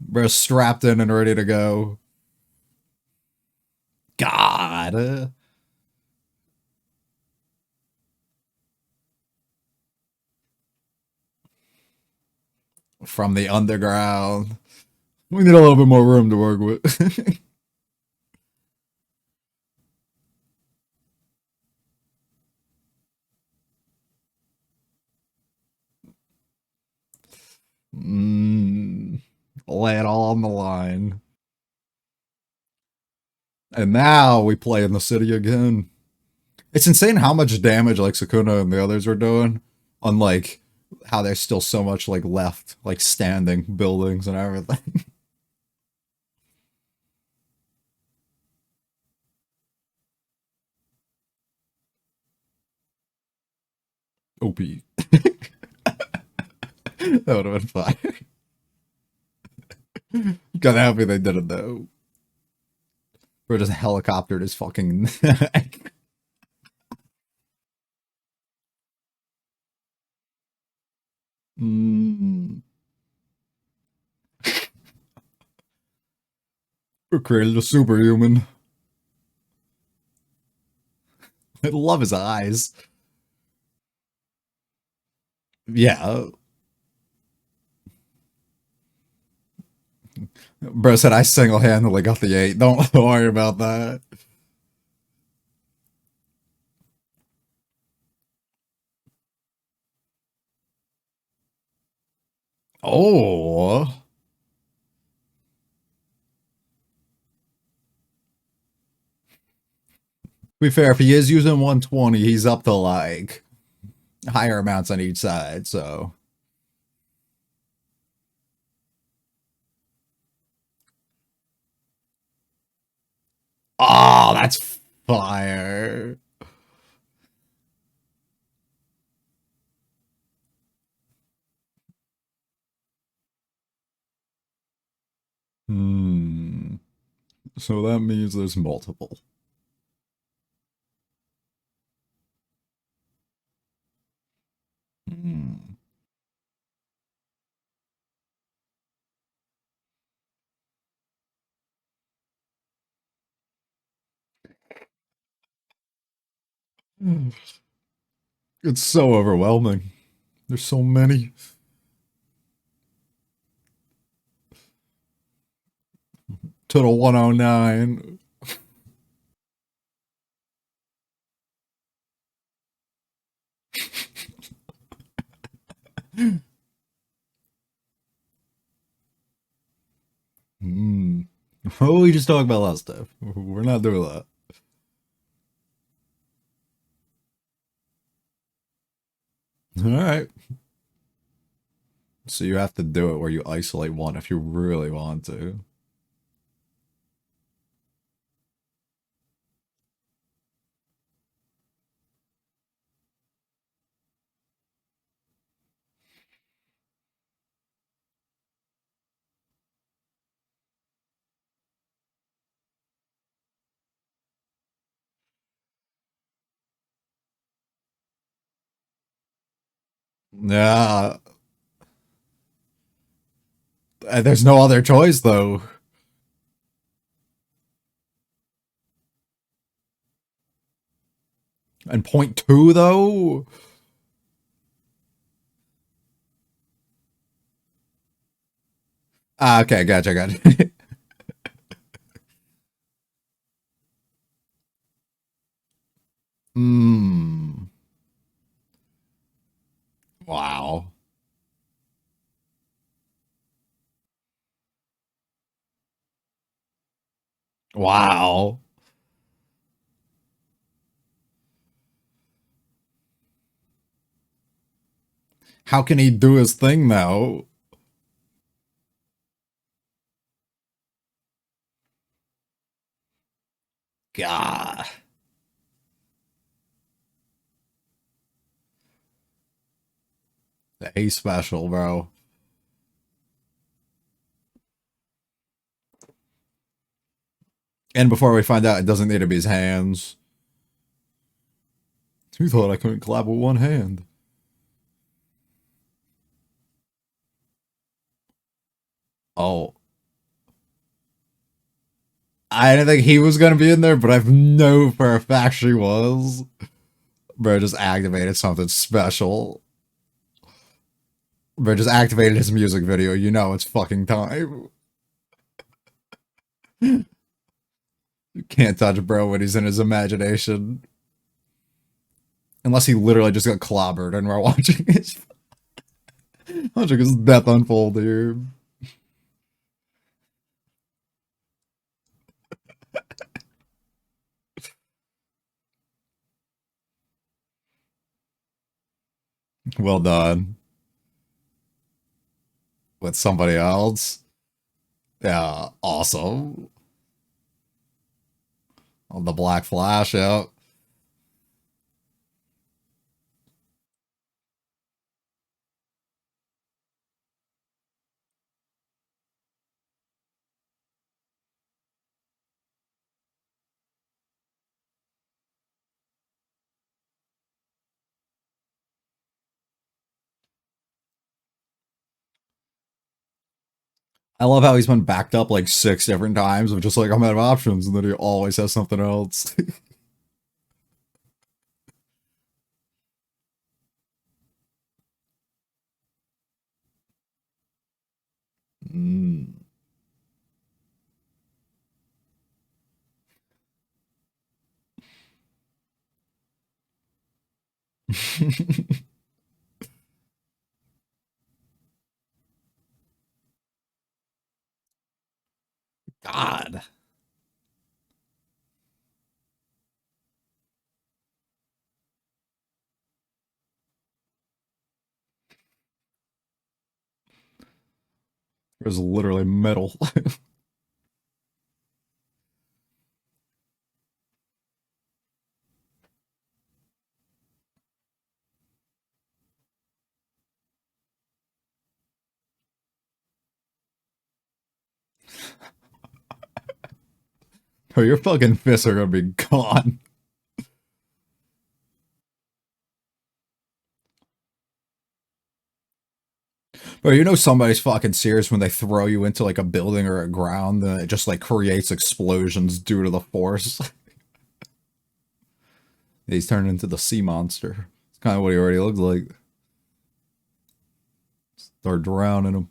Bro's strapped in and ready to go. God. From the underground. We need a little bit more room to work with. mm. Lay it all on the line. And now we play in the city again. It's insane how much damage like Sukuna and the others are doing on like how there's still so much like left, like standing buildings and everything. OP. That would have been fire. Got happy they did it though. Or just helicoptered his fucking neck. mm. Or created a superhuman. I love his eyes. Yeah. Bro said I single-handedly got the 8. Don't worry about that. Oh. To be fair, if he is using 120, he's up to like higher amounts on each side, so. Oh, that's fire. Hmm. So that means there's multiple. Hmm. It's so overwhelming. There's so many. to the 109. Hmm. Oh, we just talked about last stuff. We're not doing that. All right. So you have to do it where you isolate one if you really want to. Yeah. There's no other choice though. And point two though. Ah, okay, gotcha. Hmm. Wow. Wow. How can he do his thing now? God. The A special, bro. And before we find out, it doesn't need to be his hands. Who thought I couldn't clap with one hand? Oh, I didn't think he was gonna be in there, but I've know for a fact she was. Bro just activated something special. Bro just activated his music video. You know it's fucking time. You can't touch bro when he's in his imagination. Unless he literally just got clobbered and we're watching his death unfold here. Well done. With somebody else. Yeah, awesome. On the Black Flash, yeah. I love how he's been backed up like 6 different times of just like I'm out of options, and then he always has something else. Mm. God. It was literally metal. Oh, your fucking fists are gonna be gone. But you know somebody's fucking serious when they throw you into like a building or a ground and it just like creates explosions due to the force. He's turned into the sea monster. It's kind of what he already looks like. Start drowning him.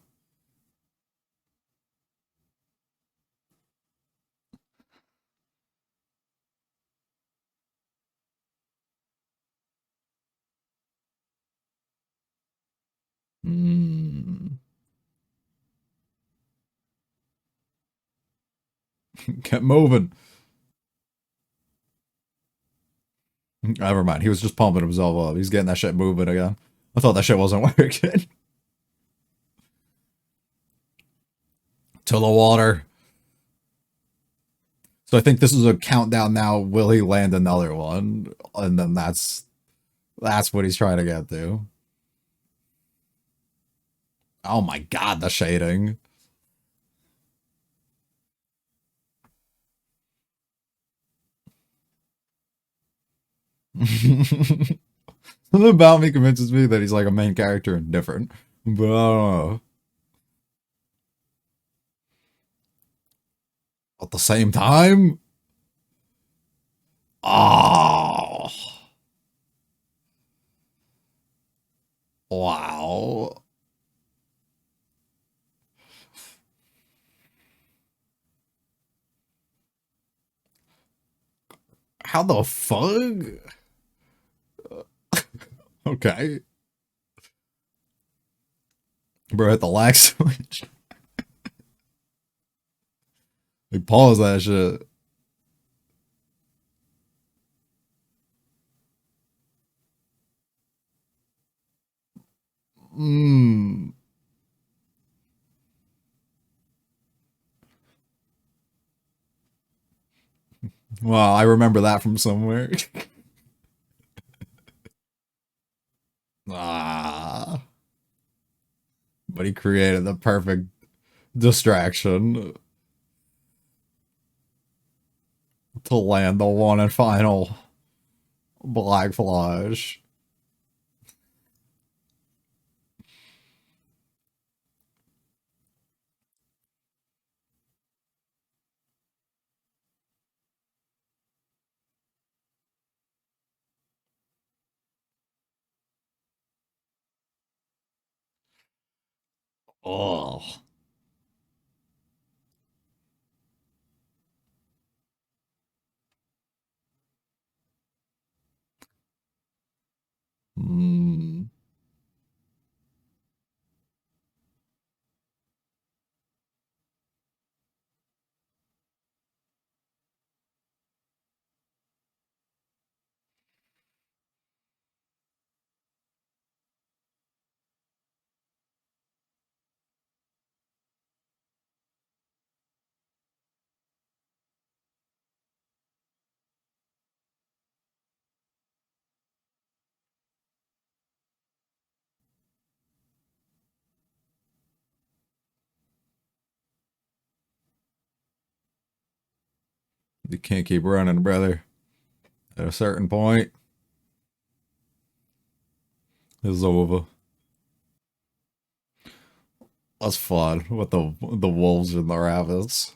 Mm. Kept moving. Never mind. He was just pumping himself up. He's getting that shit moving again. I thought that shit wasn't working. To the water. So I think this is a countdown now. Will he land another one? And then that's what he's trying to get to. Oh my god, the shading. Something about me convinces me that he's like a main character and different. But I don't know. At the same time? Oh. Wow. How the fuck? Okay. Bro, hit the lag switch. Like, pause that shit. Hmm. Well, I remember that from somewhere. Ah. But he created the perfect distraction to land the one and final black flash. Oh. Hmm. You can't keep running, brother. At a certain point, it's over. That's fun with the wolves and the rabbits.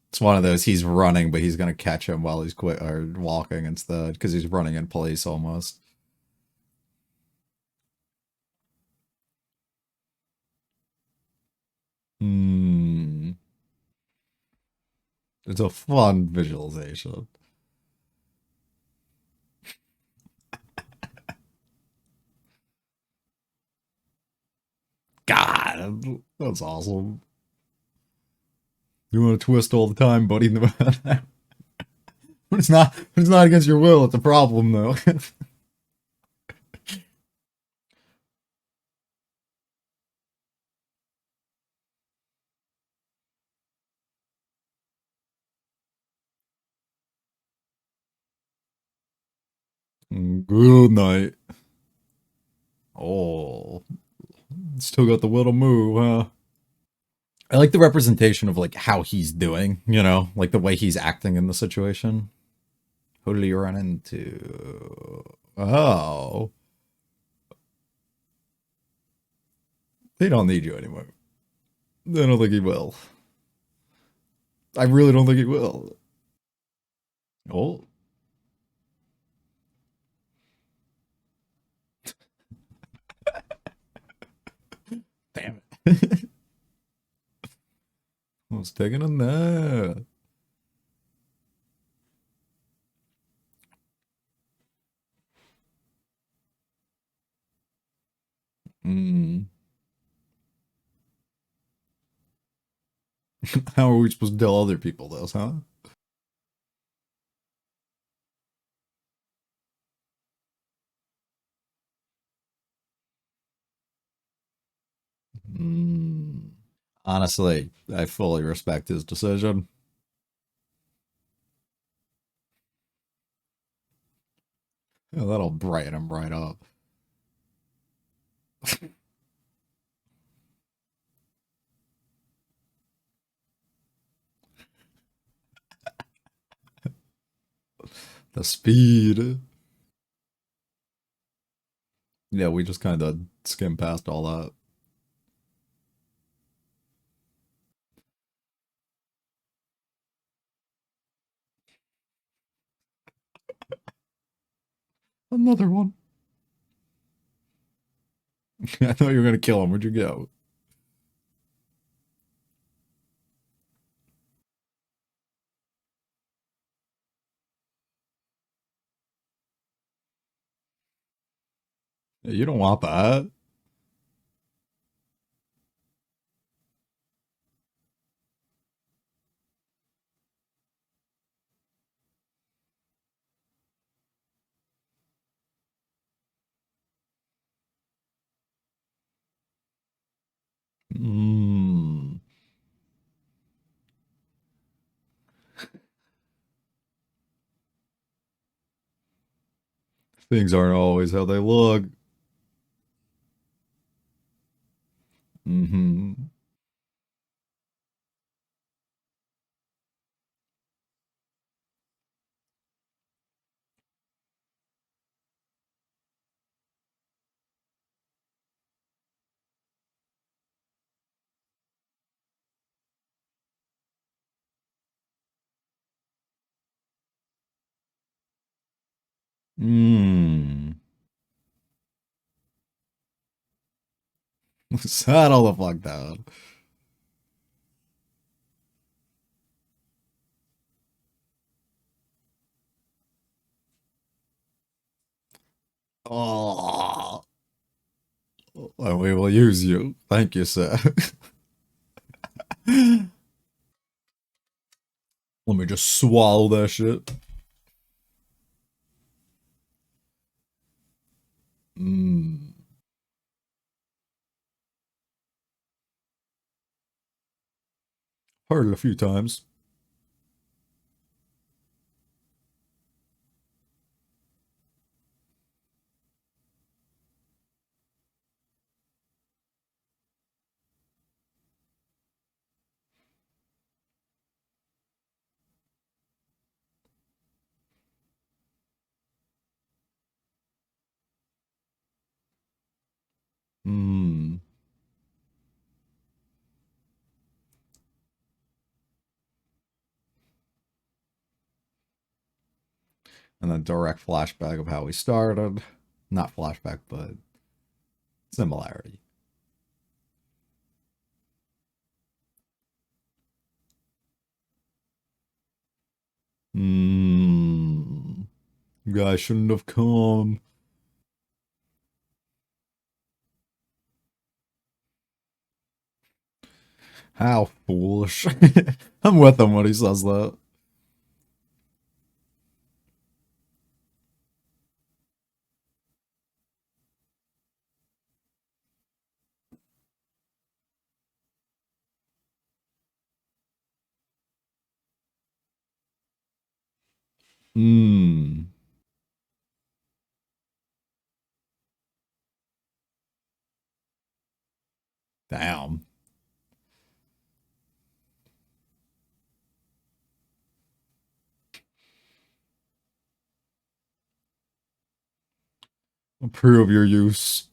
It's one of those he's running, but he's gonna catch him while he's quit or walking instead because he's running in place almost. Hmm. It's a fun visualization. God, that's awesome. You want to twist all the time, buddy. But it's not against your will. It's a problem, though. Good night. Oh, still got the will to move, huh? I like the representation of like how he's doing, like the way he's acting in the situation. Who did he run into? Oh, they don't need you anymore. I don't think he will. I really don't think he will. Oh, damn it. I was taking a nap. Mm. How are we supposed to tell other people this, huh? Mm. Honestly, I fully respect his decision. Yeah, that'll brighten him right up. The speed. Yeah, we just kind of skim past all that. Another one. I thought you were gonna kill him. Where'd you go? Yeah, you don't want that. Mm. Things aren't always how they look. Mm-hmm. Mm. Settle the fuck down. Oh, well, we will use you. Thank you, sir. Let me just swallow that shit. Mm. Heard it a few times. Mm. And then direct flashback of how we started. Not flashback, but similarity. Mm. You guys shouldn't have come. How foolish. I'm with him when he says that. Hmm. Damn. Approve your use.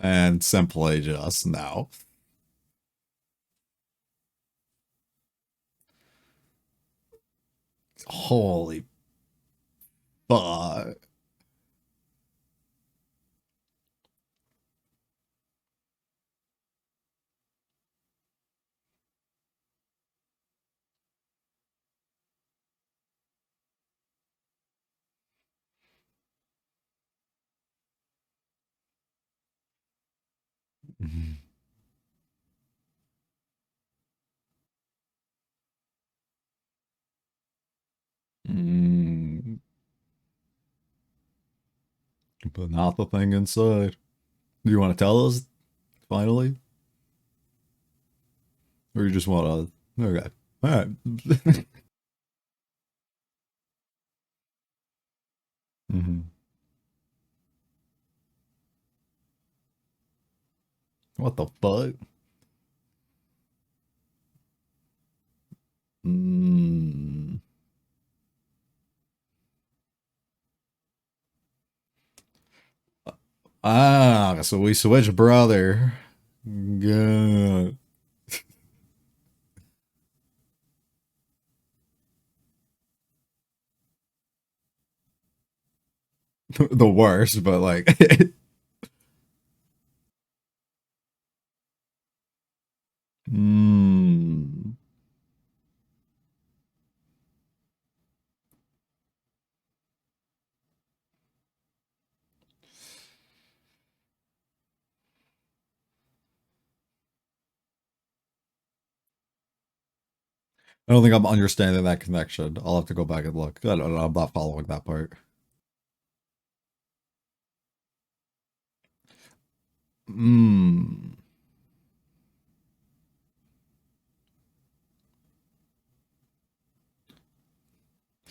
And simply just no. Holy fuck. Mm, but not the thing inside. Do you want to tell us finally, or you just want to? Okay, all right. hmm What the fuck? Mm. Ah, so we switch brother. Good. The worst, but like, mm. I don't think I'm understanding that connection. I'll have to go back and look. I don't know. I'm not following that part. Hmm.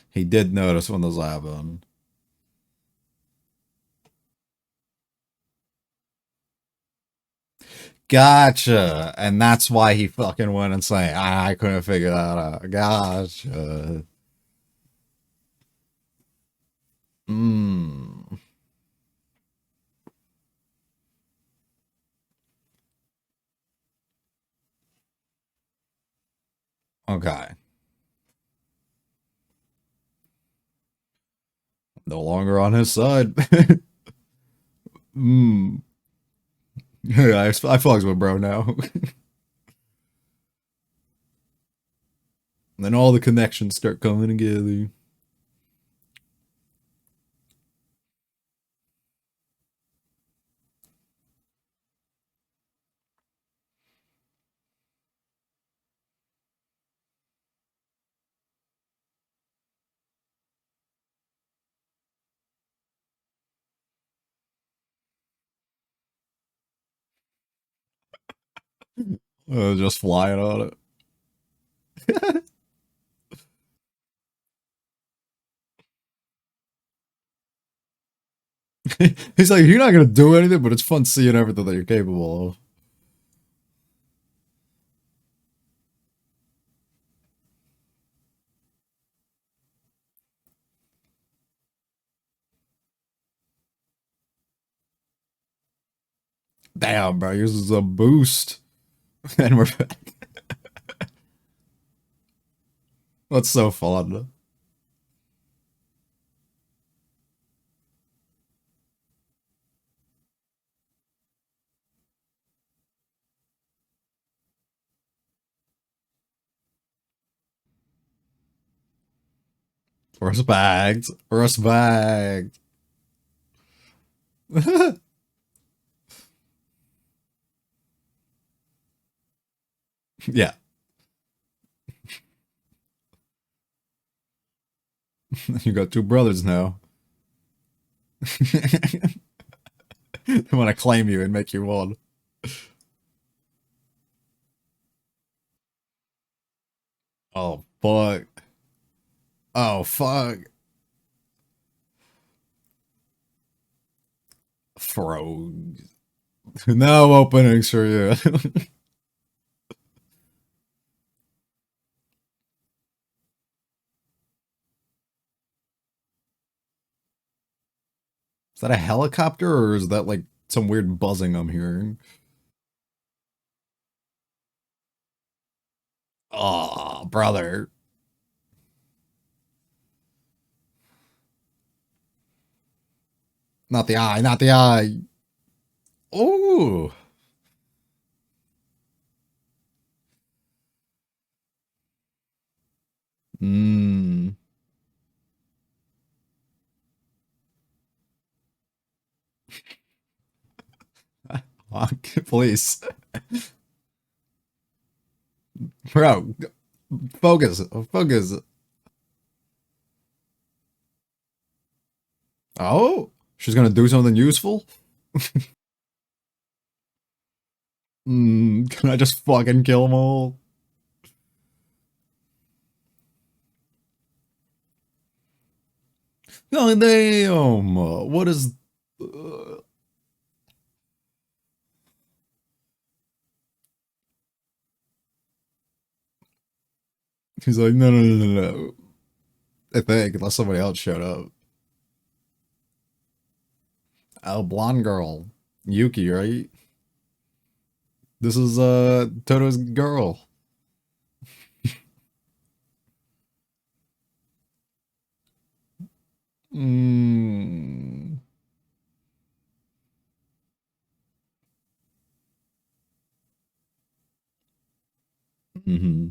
He did notice when this happened. Gotcha. And that's why he fucking went and saying, I couldn't figure that out. Gotcha. Hmm. Okay. No longer on his side. Hmm. Yeah, I fucks with bro now. And then all the connections start coming together. Just flying on it. He's like, you're not gonna do anything, but it's fun seeing everything that you're capable of. Damn, bro, this is a boost. And we're back. That's so fun. Respect. Respect. Yeah. You got two brothers now. They want to claim you and make you one. Oh, fuck. Oh, fuck. Frogs. No openings for you. Is that a helicopter or is that like some weird buzzing I'm hearing? Oh, brother. Not the eye, not the eye. Oh. Mmm. fuck? Please. Bro, focus. Focus. Oh, she's gonna do something useful? Can I just fucking kill them all? Oh, damn. What is... He's like, no, no, no, no, no. I think, unless somebody else showed up. Oh, blonde girl. Yuki, right? This is, Toto's girl. Mm. Mm-hmm.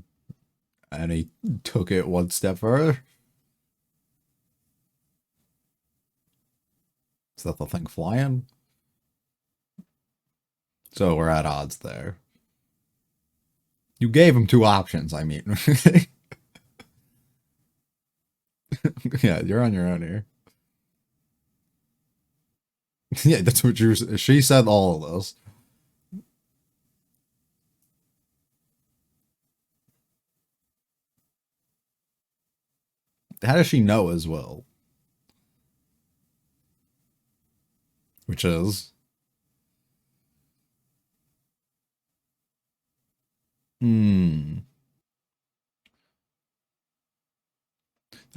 And he took it one step further. Is that the thing flying? So we're at odds there. You gave him two options, I mean. Yeah, you're on your own here. Yeah, that's what she said all of this. How does she know as well? Which is, hmm.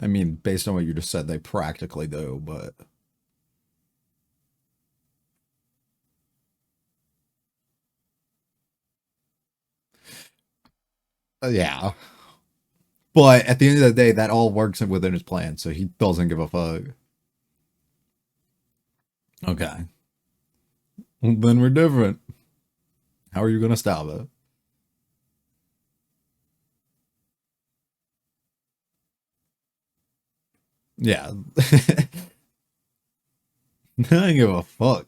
I mean, based on what you just said, they practically do, but yeah. But at the end of the day, that all works within his plan, so he doesn't give a fuck. Okay. Well, then we're different. How are you gonna stop it? Yeah. I don't give a fuck.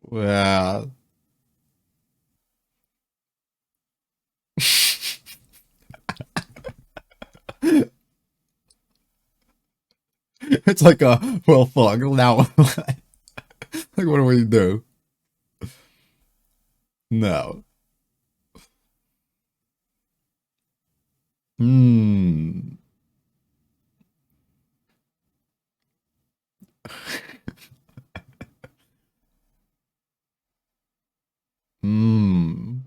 Well, it's like a, well, fuck, now, like, what do we do? No. Hmm. Hmm.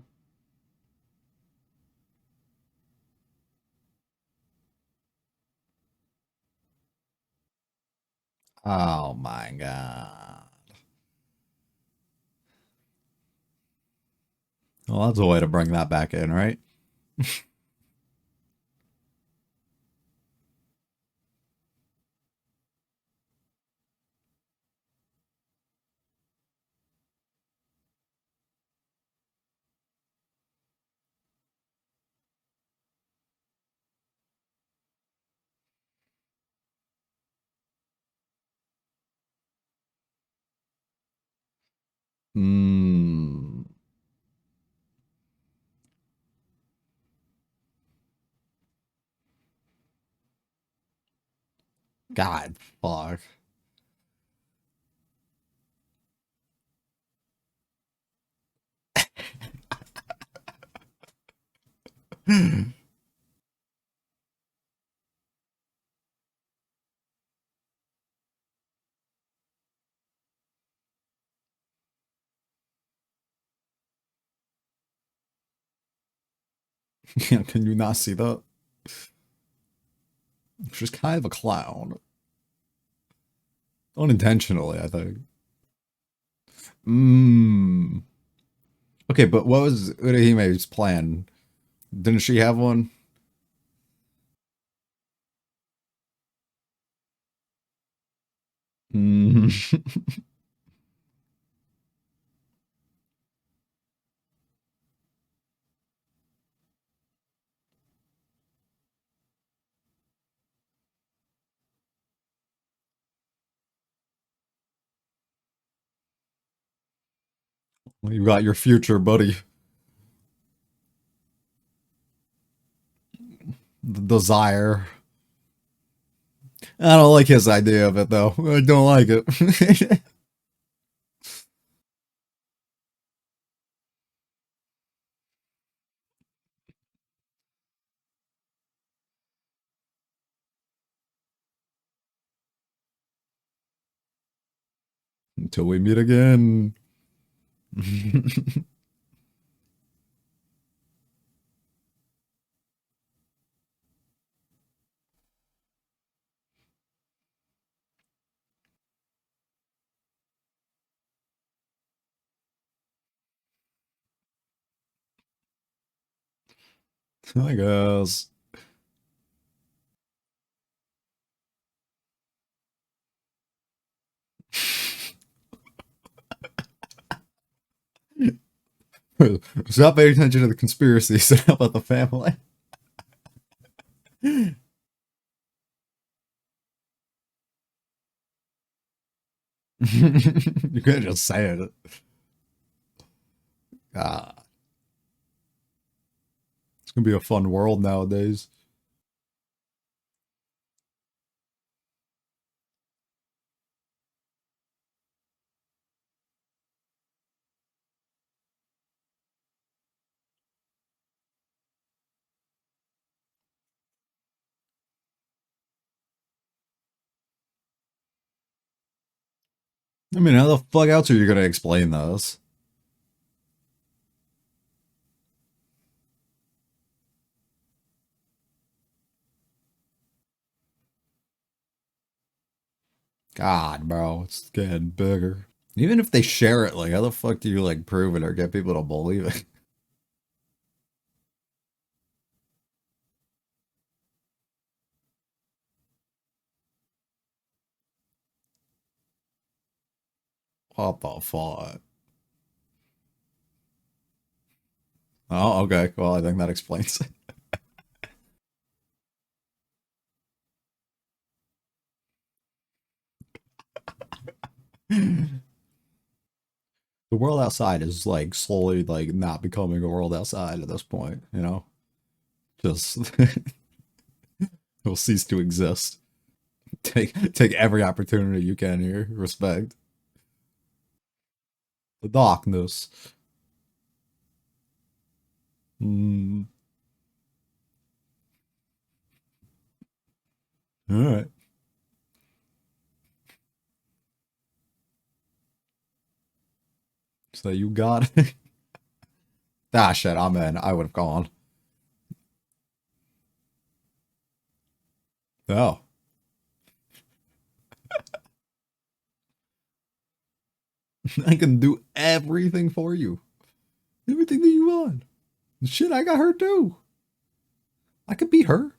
Oh my god. Well, that's a way to bring that back in, right? Hmm. God, fuck. Yeah, can you not see that? She's kind of a clown. Unintentionally, I think. Hmm. Okay, but what was Urahime's plan? Didn't she have one? Mm. You got your future, buddy. The desire. I don't like his idea of it, though. I don't like it. Until we meet again. I guess. Stop paying attention to the conspiracies about the family. You can't just say it. Ah, it's gonna be a fun world nowadays. I mean, how the fuck else are you gonna explain this? God, bro, it's getting bigger. Even if they share it, like, how the fuck do you like prove it or get people to believe it? What the fuck? Oh, okay. Well, I think that explains it. The world outside is like slowly like not becoming a world outside at this point, you know? Just it'll cease to exist. Take every opportunity you can here. Respect. The darkness. Mm, all right. So you got it. Ah shit, I'm in. I would have gone. Oh. I can do everything for you. Everything that you want. Shit, I got her too. I can be her.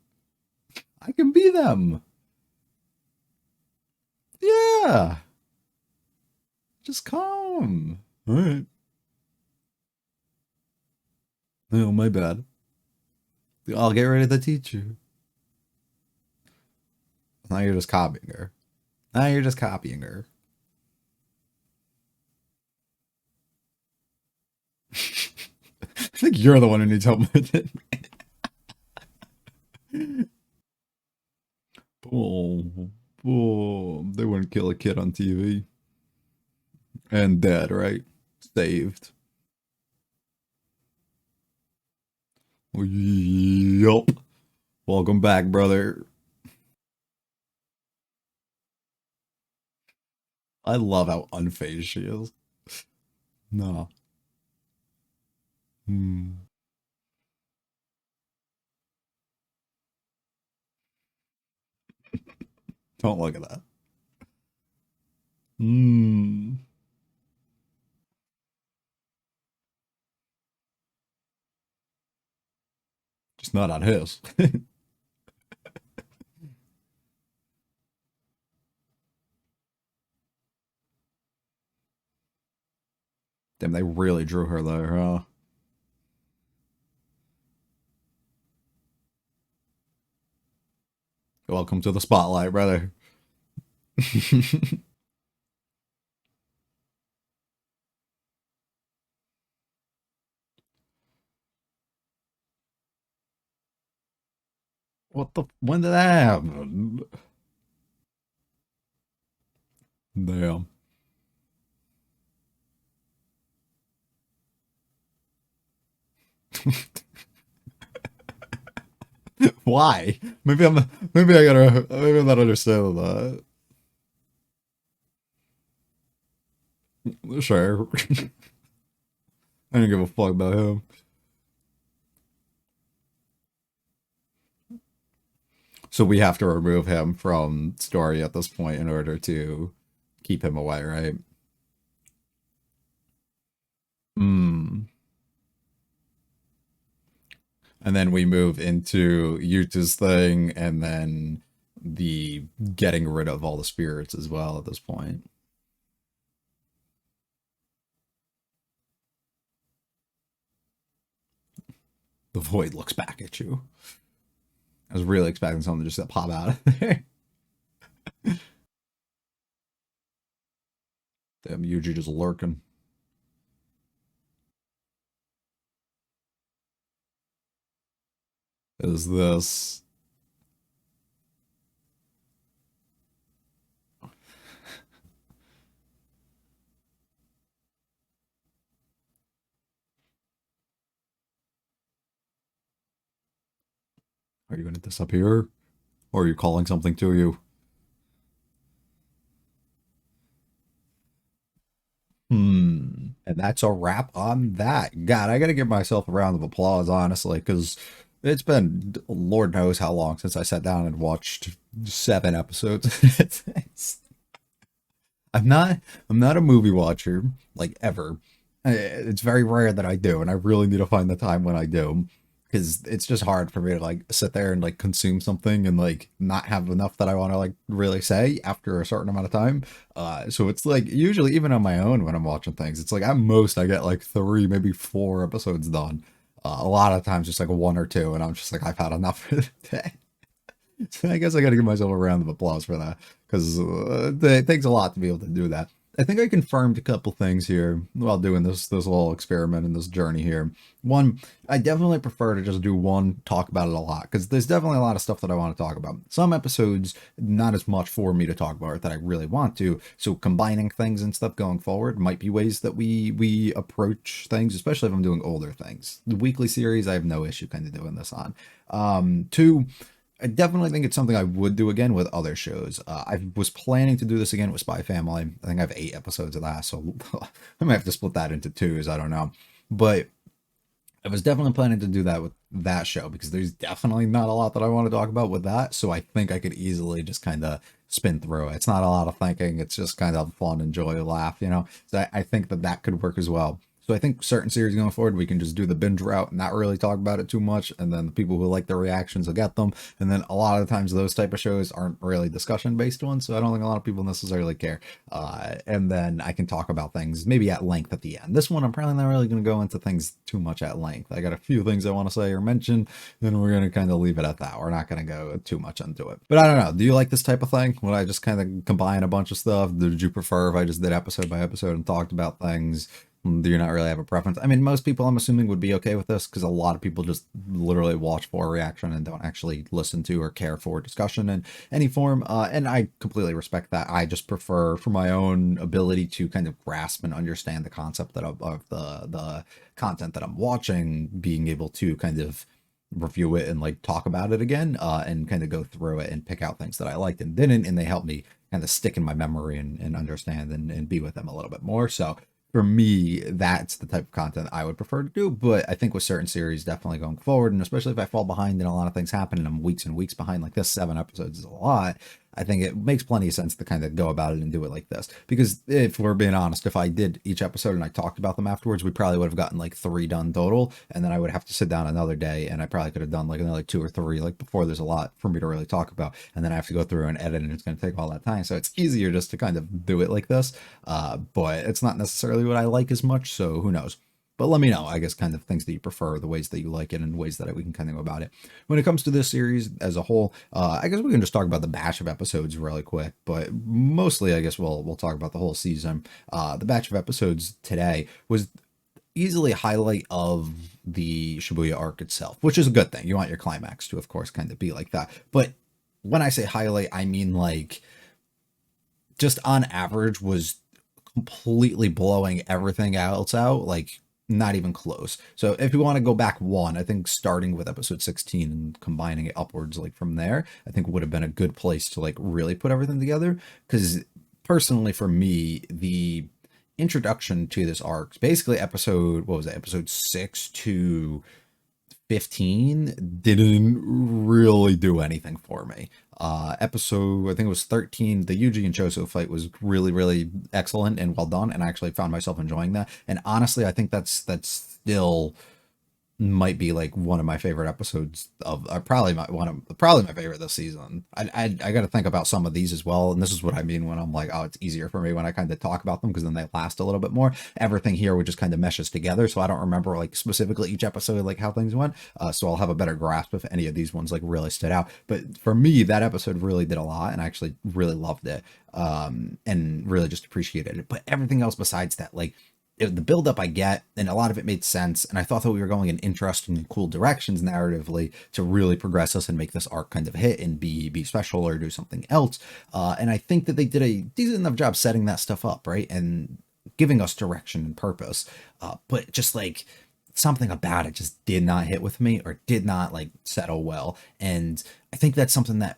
I can be them. Yeah. Just come. Alright. Oh, my bad. I'll get ready to teach you. Now you're just copying her. Now you're just copying her. I think you're the one who needs help with it. Boom. Boom. They wouldn't kill a kid on TV. And dead, right? Saved. Yup. Welcome back, brother. I love how unfazed she is. No. Hmm. Don't look at that. Hmm. It's not on his. Damn, they really drew her there, huh? Welcome to the spotlight, brother. What the? When did that happen? Damn. Why? Maybe I'm. Maybe I gotta. Maybe I'm not understanding that. Sure. I don't give a fuck about him. So we have to remove him from story at this point in order to keep him away, right? Hmm. And then we move into Yuta's thing, and then the getting rid of all the spirits as well at this point. The void looks back at you. I was really expecting something just to pop out of there. Damn, Yuji just lurking. Is this? Are you going to disappear? Or are you calling something to you? And that's a wrap on that. God, I gotta give myself a round of applause, honestly, because it's been Lord knows how long since I sat down and watched 7 episodes. I'm not I'm not a movie watcher, like ever. It's very rare that I do, and I really need to find the time when I do. Because it's just hard for me to like sit there and like consume something and like not have enough that I want to like really say after a certain amount of time. So it's like usually even on my own when I'm watching things, it's like at most I get like 3, maybe 4 episodes done. A lot of times just like 1 or 2, and I'm just like I've had enough for the day. So I guess I got to give myself a round of applause for that because it takes a lot to be able to do that. I think I confirmed a couple things here while doing this little experiment and this journey here. One, I definitely prefer to just do one, talk about it a lot, because there's definitely a lot of stuff that I want to talk about. Some episodes, not as much for me to talk about that I really want to. So combining things and stuff going forward might be ways that we approach things, especially if I'm doing older things. The weekly series, I have no issue kind of doing this on. Two, I definitely think it's something I would do again with other shows. I was planning to do this again with Spy Family. I think I have 8 episodes of that, so I might have to split that into twos. I don't know. But I was definitely planning to do that with that show because there's definitely not a lot that I want to talk about with that. So I think I could easily just kind of spin through it. It's not a lot of thinking. It's just kind of fun, enjoy, laugh, you know? So I think that that could work as well. So I think certain series going forward, we can just do the binge route and not really talk about it too much. And then the people who like the reactions will get them. And then a lot of the times those type of shows aren't really discussion based ones. So I don't think a lot of people necessarily care. And then I can talk about things maybe at length at the end. This one, I'm probably not really going to go into things too much at length. I got a few things I want to say or mention, then we're going to kind of leave it at that. We're not going to go too much into it. But I don't know. Do you like this type of thing? When I just kind of combine a bunch of stuff? Did you prefer if I just did episode by episode and talked about things? Do you not really have a preference? I mean, most people I'm assuming would be okay with this because a lot of people just literally watch for a reaction and don't actually listen to or care for discussion in any form. And I completely respect that. I just prefer, for my own ability to kind of grasp and understand the concept that of the content that I'm watching, being able to kind of review it and like talk about it again, and kind of go through it and pick out things that I liked and didn't, and they help me kind of stick in my memory and understand and be with them a little bit more. So for me, that's the type of content I would prefer to do. But I think with certain series, definitely going forward, and especially if I fall behind and a lot of things happen and I'm weeks and weeks behind, like this, 7 episodes is a lot. I think it makes plenty of sense to kind of go about it and do it like this. Because if we're being honest, if I did each episode and I talked about them afterwards, we probably would have gotten like 3 done total. And then I would have to sit down another day and I probably could have done like another 2 or 3. Like before, there's a lot for me to really talk about. And then I have to go through and edit and it's going to take all that time. So it's easier just to kind of do it like this. But it's not necessarily what I like as much. So who knows? But let me know, I guess, kind of things that you prefer, the ways that you like it, and ways that we can kind of go about it. When it comes to this series as a whole, I guess we can just talk about the batch of episodes really quick. But mostly, I guess we'll talk about the whole season. The batch of episodes today was easily a highlight of the Shibuya arc itself, which is a good thing. You want your climax to, of course, kind of be like that. But when I say highlight, I mean like just on average was completely blowing everything else out. Like not even close. So if you want to go back one, I think starting with episode 16 and combining it upwards like from there, I think would have been a good place to like really put everything together. Because personally for me, the introduction to this arc, basically episode 6 to 15 didn't really do anything for me. Episode, I think it was 13, the Yuji and Choso fight was really, really excellent and well done, and I actually found myself enjoying that. And honestly, I think that's still might be like one of my favorite episodes of probably my favorite this season. I got to think about some of these as well, and this is what I mean when I'm like, oh, it's easier for me when I kind of talk about them because then they last a little bit more. Everything here would just kind of meshes together, so I don't remember like specifically each episode like how things went. So I'll have a better grasp if any of these ones like really stood out. But for me, that episode really did a lot, and I actually really loved it, and really just appreciated it. But everything else besides that, like the buildup I get, and a lot of it made sense, and I thought that we were going in interesting and cool directions narratively to really progress us and make this arc kind of hit and be special or do something else. And I think that they did a decent enough job setting that stuff up, right, and giving us direction and purpose. But just like something about it just did not hit with me or did not like settle well. And I think that's something that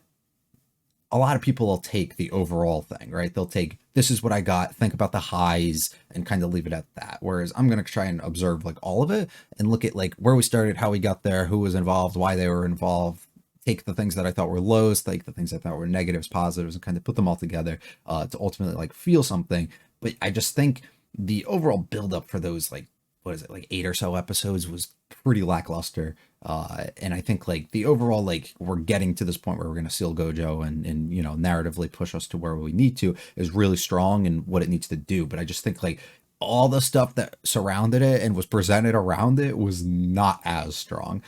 a lot of people will take the overall thing, right? They'll take, this is what I got, think about the highs and kind of leave it at that. Whereas I'm going to try and observe like all of it and look at like where we started, how we got there, who was involved, why they were involved, take the things that I thought were lows, take the things I thought were negatives, positives, and kind of put them all together to ultimately like feel something. But I just think the overall buildup for those like, what is it, like 8 or so episodes was pretty lackluster. And I think like the overall, like we're getting to this point where we're going to seal Gojo and, you know, narratively push us to where we need to is really strong and what it needs to do. But I just think like all the stuff that surrounded it and was presented around it was not as strong,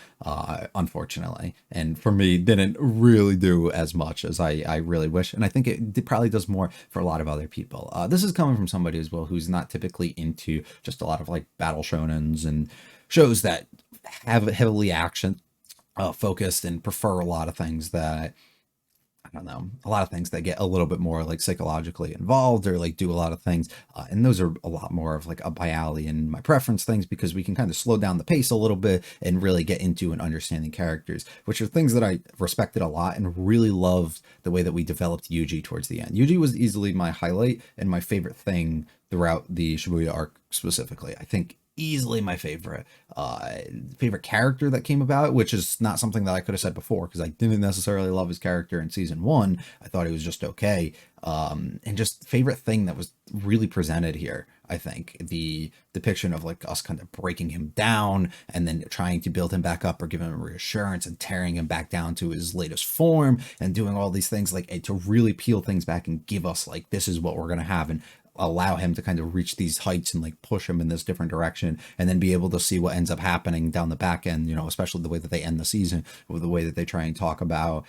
unfortunately. And for me, didn't really do as much as I really wish. And I think it probably does more for a lot of other people. This is coming from somebody as well who's not typically into just a lot of like battle shonens and shows that have heavily action focused and prefer a lot of things that, I don't know, a lot of things that get a little bit more like psychologically involved or like do a lot of things. And those are a lot more of like up my alley and my preference things because we can kind of slow down the pace a little bit and really get into and understanding characters, which are things that I respected a lot and really loved the way that we developed Yuji towards the end. Yuji was easily my highlight and my favorite thing throughout the Shibuya arc specifically. I think easily my favorite character that came about, which is not something that I could have said before because I didn't necessarily love his character in season 1. I thought he was just okay. And just favorite thing that was really presented here, I think the depiction of like us kind of breaking him down and then trying to build him back up or give him reassurance and tearing him back down to his latest form and doing all these things like to really peel things back and give us like, this is what we're going to have, and allow him to kind of reach these heights and like push him in this different direction, and then be able to see what ends up happening down the back end, you know, especially the way that they end the season with the way that they try and talk about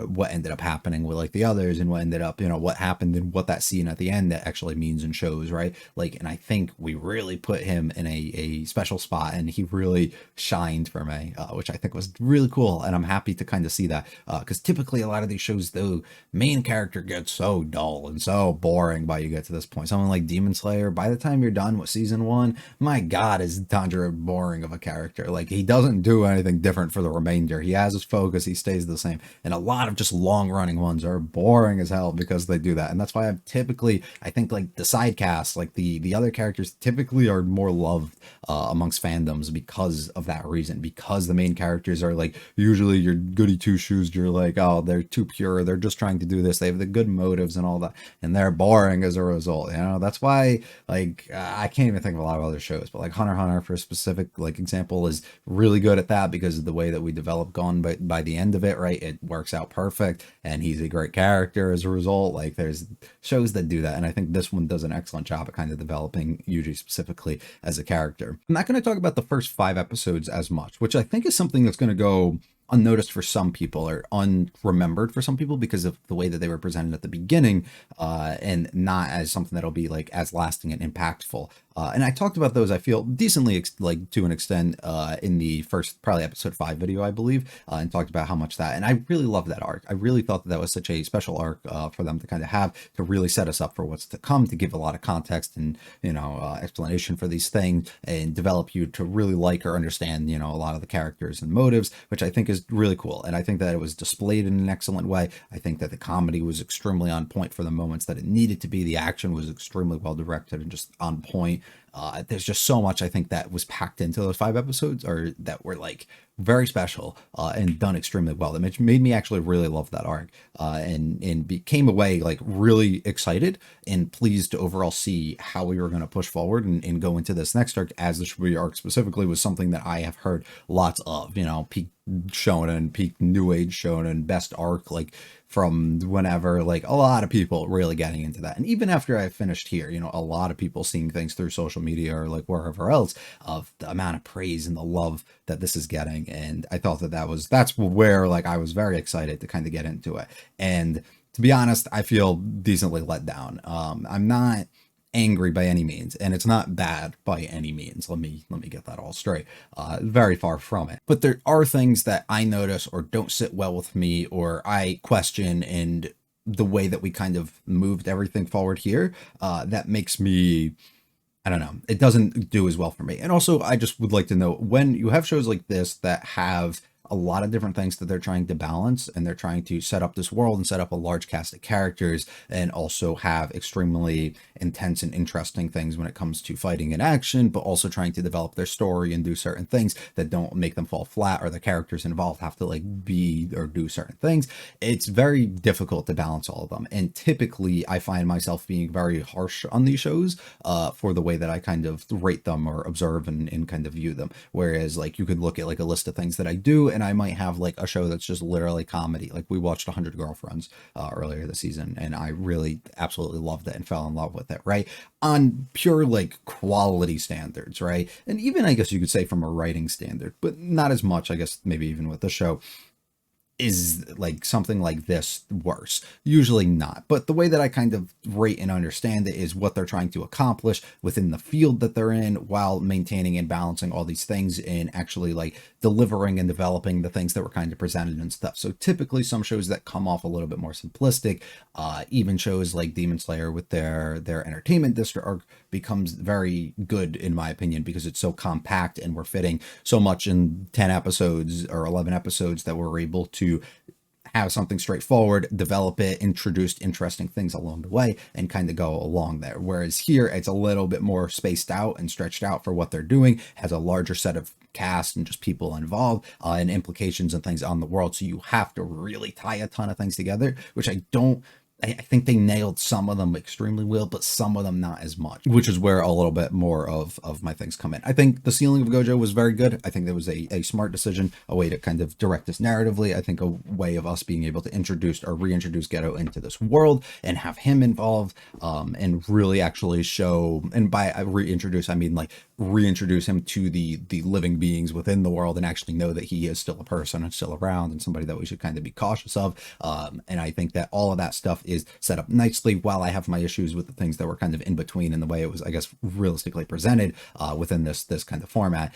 what ended up happening with like the others and what ended up, you know, what happened and what that scene at the end that actually means and shows, right? Like, and I think we really put him in a special spot and he really shined for me, which I think was really cool. And I'm happy to kind of see that because typically a lot of these shows, the main character gets so dull and so boring by you get to this point. Something like Demon Slayer, by the time you're done with season 1, my God, is Tanjiro boring of a character. Like, he doesn't do anything different for the remainder. He has his focus, he stays the same. And a lot of just long running ones are boring as hell because they do that. And that's why I think like the side cast, like the other characters typically are more loved amongst fandoms because of that reason, because the main characters are like usually your goody two shoes. You're like, oh, they're too pure, they're just trying to do this, they have the good motives and all that, and they're boring as a result. That's why, like, I can't even think of a lot of other shows, but like Hunter x Hunter, for a specific like example, is really good at that because of the way that we develop Gon. But by the end of it, right, it works out perfect, and he's a great character as a result. Like, there's shows that do that, and I think this one does an excellent job at kind of developing Yuji specifically as a character. I'm not going to talk about the first 5 episodes as much, which I think is something that's going to go unnoticed for some people or unremembered for some people because of the way that they were presented at the beginning, and not as something that'll be like as lasting and impactful. And I talked about those, I feel, decently like to an extent in the first probably episode 5 video, I believe, and talked about how much that, and I really love that arc. I really thought that was such a special arc for them to kind of have, to really set us up for what's to come, to give a lot of context and explanation for these things, and develop you to really like or understand a lot of the characters and motives, which I think is really cool. And I think that it was displayed in an excellent way. I think that the comedy was extremely on point for the moments that it needed to be. The action was extremely well directed and just on point. There's just so much, I think, that was packed into those 5 episodes, or that were like very special and done extremely well. That made me actually really love that arc, and came away like really excited and pleased to overall see how we were going to push forward and go into this next arc, as the Shibuya arc specifically was something that I have heard lots of, peak shonen, peak new age shonen, best arc, like from whenever, like a lot of people really getting into that. And even after I finished here, a lot of people seeing things through social media or like wherever else of the amount of praise and the love that this is getting. And I thought that's where like I was very excited to kind of get into it. And to be honest, I feel decently let down. I'm not angry by any means, and it's not bad by any means. Let me get that all straight. Very far from it. But there are things that I notice or don't sit well with me, or I question, and the way that we kind of moved everything forward here, that makes me, I don't know, it doesn't do as well for me. And also, I just would like to know, when you have shows like this that have a lot of different things that they're trying to balance, and they're trying to set up this world and set up a large cast of characters, and also have extremely intense and interesting things when it comes to fighting and action, but also trying to develop their story and do certain things that don't make them fall flat, or the characters involved have to like be or do certain things. It's very difficult to balance all of them, and typically I find myself being very harsh on these shows for the way that I kind of rate them or observe and kind of view them. Whereas like you could look at like a list of things that I do, and I might have like a show that's just literally comedy. Like we watched 100 Girlfriends earlier this season, and I really absolutely loved it and fell in love with it, right? On pure like quality standards, right? And even I guess you could say from a writing standard, but not as much, I guess, maybe even with the show. Is like something like this worse? Usually not. But the way that I kind of rate and understand it is what they're trying to accomplish within the field that they're in, while maintaining and balancing all these things, and actually like delivering and developing the things that were kind of presented and stuff. So typically some shows that come off a little bit more simplistic, even shows like Demon Slayer with their entertainment district arc, becomes very good in my opinion, because it's so compact and we're fitting so much in 10 episodes or 11 episodes that we're able to have something straightforward, develop it, introduced interesting things along the way, and kind of go along there. Whereas here, it's a little bit more spaced out and stretched out for what they're doing, has a larger set of cast and just people involved, and implications and things on the world. So you have to really tie a ton of things together, which I think they nailed some of them extremely well, but some of them not as much, which is where a little bit more of my things come in. I think the ceiling of Gojo was very good. I think that was a smart decision, a way to kind of direct this narratively. I think a way of us being able to introduce or reintroduce Geto into this world and have him involved, and really actually show, and by reintroduce, I mean like reintroduce him to the living beings within the world, and actually know that he is still a person and still around, and somebody that we should kind of be cautious of. And I think that all of that stuff is set up nicely, while I have my issues with the things that were kind of in between and the way it was, I guess, realistically presented within this kind of format.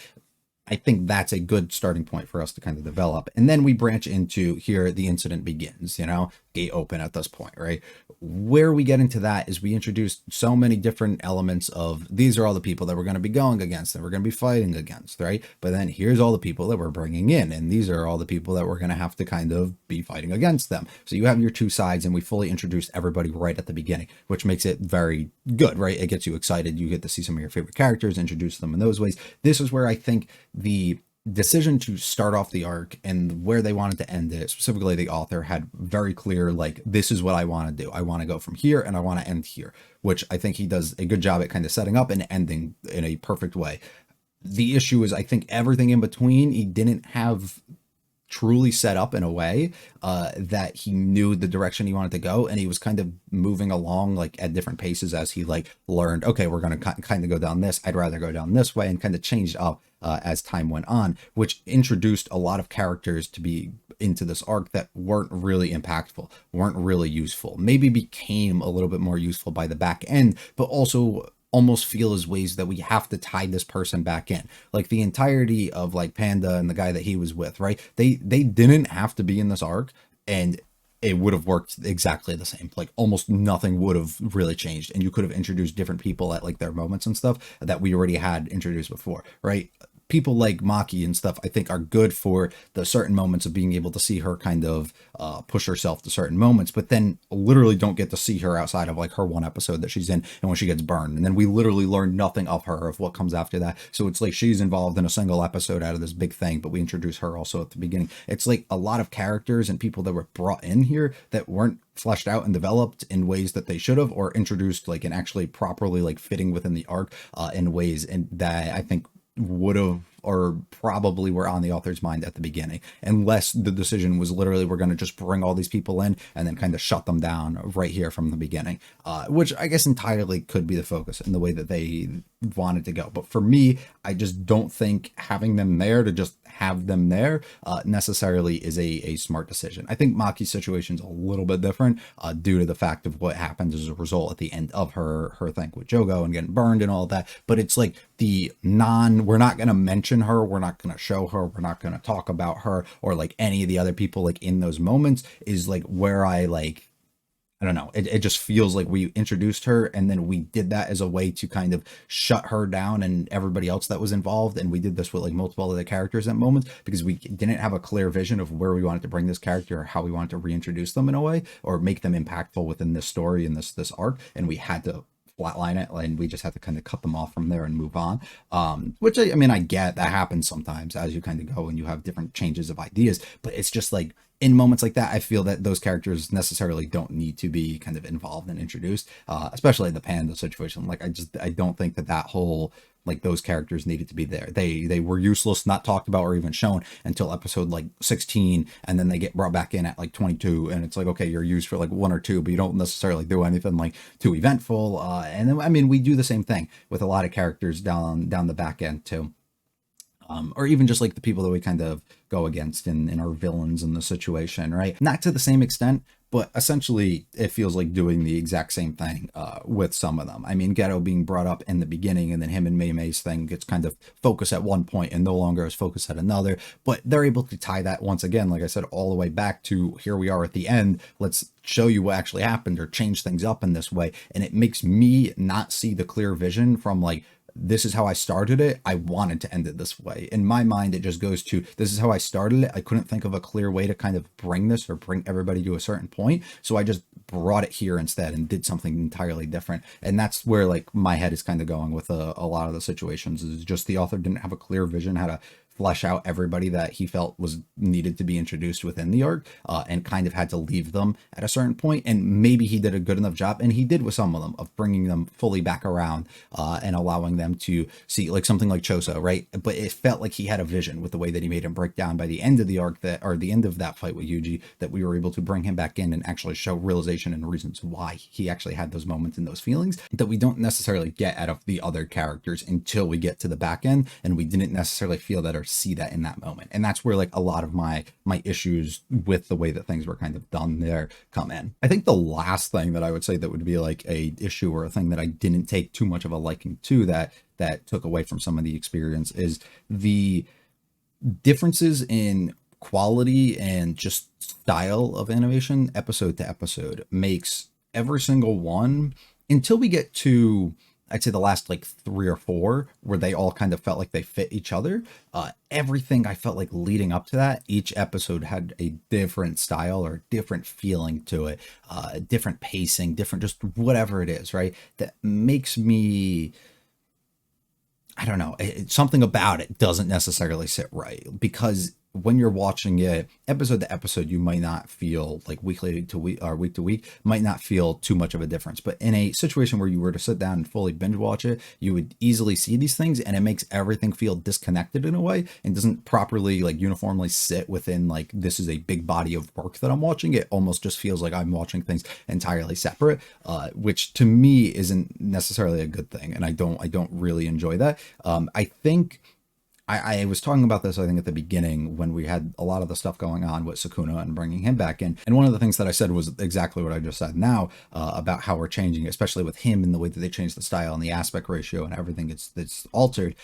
I think that's a good starting point for us to kind of develop. And then we branch into here, the incident begins, gate open at this point, right? where we get into that is we introduced so many different elements of these are all the people that we're going to be going against and we're going to be fighting against, right? But then here's all the people that we're bringing in, and these are all the people that we're going to have to kind of be fighting against them. So you have your two sides, and we fully introduced everybody right at the beginning, which makes it very good, right? It gets you excited. You get to see some of your favorite characters, introduce them in those ways. This is where I think the decision to start off the arc and where they wanted to end it, specifically the author had very clear, like, this is what I want to do. I want to go from here and I want to end here, which I think he does a good job at kind of setting up and ending in a perfect way. The issue is, I think everything in between, he didn't have truly set up in a way that he knew the direction he wanted to go, and he was kind of moving along like at different paces as he like learned, okay, we're going to kind of go down this, I'd rather go down this way, and kind of changed up as time went on, which introduced a lot of characters to be into this arc that weren't really impactful, weren't really useful, maybe became a little bit more useful by the back end, but also almost feel as ways that we have to tie this person back in. Like the entirety of like Panda and the guy that he was with, right? They didn't have to be in this arc, and it would have worked exactly the same. Like almost nothing would have really changed, and you could have introduced different people at like their moments and stuff that we already had introduced before, right? People like Maki and stuff, I think, are good for the certain moments of being able to see her kind of push herself to certain moments, but then literally don't get to see her outside of like her one episode that she's in and when she gets burned. And then we literally learn nothing of her, of what comes after that. So it's like she's involved in a single episode out of this big thing, but we introduce her also at the beginning. It's like a lot of characters and people that were brought in here that weren't fleshed out and developed in ways that they should have, or introduced like and actually properly like fitting within the arc in ways and that I think would have or probably were on the author's mind at the beginning, unless the decision was literally we're going to just bring all these people in and then kind of shut them down right here from the beginning, which I guess entirely could be the focus in the way that they wanted to go. But for me, I just don't think having them there to just have them there necessarily is a smart decision. I think Maki's situation is a little bit different due to the fact of what happens as a result at the end of her thing with Jogo and getting burned and all that. But it's like we're not going to mention her, we're not going to show her, we're not going to talk about her or like any of the other people like in those moments is like where I don't know. It just feels like we introduced her and then we did that as a way to kind of shut her down and everybody else that was involved. And we did this with like multiple other characters at moments because we didn't have a clear vision of where we wanted to bring this character or how we wanted to reintroduce them in a way or make them impactful within this story and this arc. And we had to flatline it, and we just have to kind of cut them off from there and move on, which I mean, I get that happens sometimes as you kind of go and you have different changes of ideas, but it's just like in moments like that, I feel that those characters necessarily don't need to be kind of involved and introduced, especially the Panda situation. Like I don't think that whole like those characters needed to be there. They were useless, not talked about or even shown until episode like 16, and then they get brought back in at like 22, and it's like, okay, you're used for like one or two, but you don't necessarily do anything like too eventful. And then, I mean, we do the same thing with a lot of characters down the back end too. Or even just like the people that we kind of go against in our villains in the situation, right? Not to the same extent, but essentially it feels like doing the exact same thing with some of them. I mean, Ghetto being brought up in the beginning, and then him and Mei Mei's thing gets kind of focused at one point and no longer is focused at another, but they're able to tie that once again, like I said, all the way back to here we are at the end. Let's show you what actually happened or change things up in this way. And it makes me not see the clear vision from like, this is how I started it, I wanted to end it this way. In my mind, it just goes to, this is how I started it, I couldn't think of a clear way to kind of bring this or bring everybody to a certain point, so I just brought it here instead and did something entirely different. And that's where like my head is kind of going with a lot of the situations, is just the author didn't have a clear vision how to flesh out everybody that he felt was needed to be introduced within the arc, and kind of had to leave them at a certain point. And maybe he did a good enough job, and he did with some of them, of bringing them fully back around and allowing them to see like something like Choso, right? But it felt like he had a vision with the way that he made him break down by the end of the arc, that or the end of that fight with Yuji, that we were able to bring him back in and actually show realization and reasons why he actually had those moments and those feelings that we don't necessarily get out of the other characters until we get to the back end, and we didn't necessarily feel that or see that in that moment. And that's where like a lot of my issues with the way that things were kind of done there come in. I think the last thing that I would say that would be like a issue or a thing that I didn't take too much of a liking to, that took away from some of the experience, is the differences in quality and just style of animation episode to episode makes every single one until we get to, I'd say, the last like three or four, where they all kind of felt like they fit each other. Everything I felt like leading up to that, each episode had a different style or different feeling to it, different pacing, different, just whatever it is, right? That makes me, I don't know, something about it doesn't necessarily sit right, because when you're watching it episode to episode, you might not feel like weekly to week or week to week, might not feel too much of a difference. But in a situation where you were to sit down and fully binge watch it, you would easily see these things, and it makes everything feel disconnected in a way and doesn't properly like uniformly sit within like, this is a big body of work that I'm watching. It almost just feels like I'm watching things entirely separate, which to me isn't necessarily a good thing, and I don't really enjoy that. I think I was talking about this, I think, at the beginning when we had a lot of the stuff going on with Sukuna and bringing him back in. And one of the things that I said was exactly what I just said now, about how we're changing, especially with him and the way that they changed the style and the aspect ratio and everything that's altered.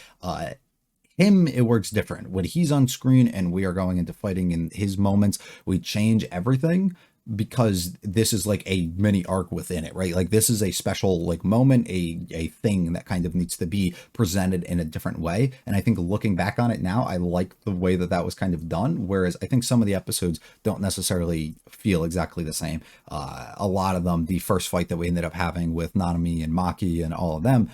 Him, it works different. When he's on screen and we are going into fighting in his moments, we change everything, because this is like a mini arc within it, right? Like, this is a special like moment, a thing that kind of needs to be presented in a different way. And I think looking back on it now, I like the way that that was kind of done. Whereas I think some of the episodes don't necessarily feel exactly the same. A lot of them, the first fight that we ended up having with Nanami and Maki and all of them,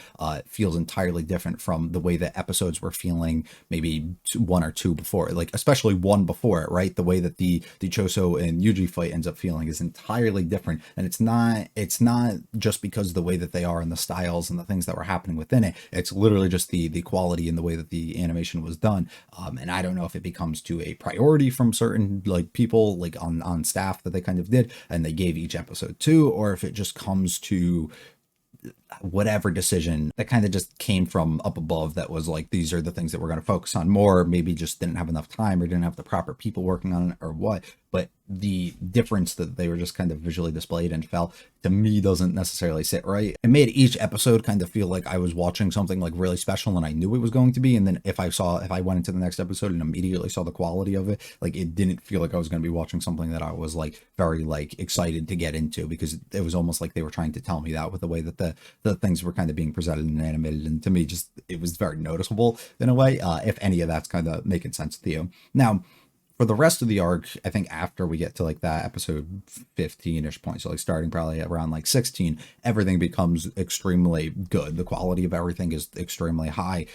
feels entirely different from the way that episodes were feeling maybe one or two before, like especially one before it, right? The way that the Choso and Yuji fight ends up feeling is entirely different. And it's not just because the way that they are and the styles and the things that were happening within it. It's literally just the quality and the way that the animation was done. And I don't know if it becomes to a priority from certain like people like on staff that they kind of did and they gave each episode to, or if it just comes to whatever decision that kind of just came from up above, that was like, these are the things that we're going to focus on more, maybe just didn't have enough time or didn't have the proper people working on it or what. But the difference that they were just kind of visually displayed and felt, to me, doesn't necessarily sit right. It made each episode kind of feel like I was watching something like really special and I knew it was going to be. And then if I went into the next episode and immediately saw the quality of it, like, it didn't feel like I was going to be watching something that I was like very like excited to get into, because it was almost like they were trying to tell me that with the way that the things were kind of being presented and animated. And to me, just, it was very noticeable in a way, if any of that's kind of making sense to you. Now, for the rest of the arc, I think after we get to like that episode 15-ish point, so like starting probably around like 16, everything becomes extremely good. The quality of everything is extremely high.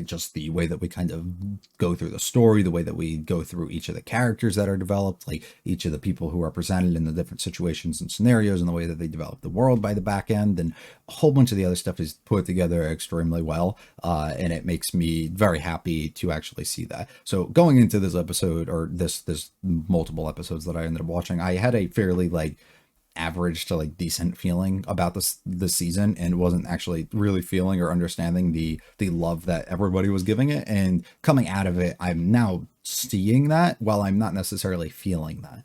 Just the way that we kind of go through the story, the way that we go through each of the characters that are developed, like each of the people who are presented in the different situations and scenarios, and the way that they develop the world by the back end, and a whole bunch of the other stuff is put together extremely well. And it makes me very happy to actually see that. So going into this episode, or this multiple episodes that I ended up watching, I had a fairly like average to like decent feeling about this season, and wasn't actually really feeling or understanding the love that everybody was giving it. And coming out of it, I'm now seeing that while I'm not necessarily feeling that.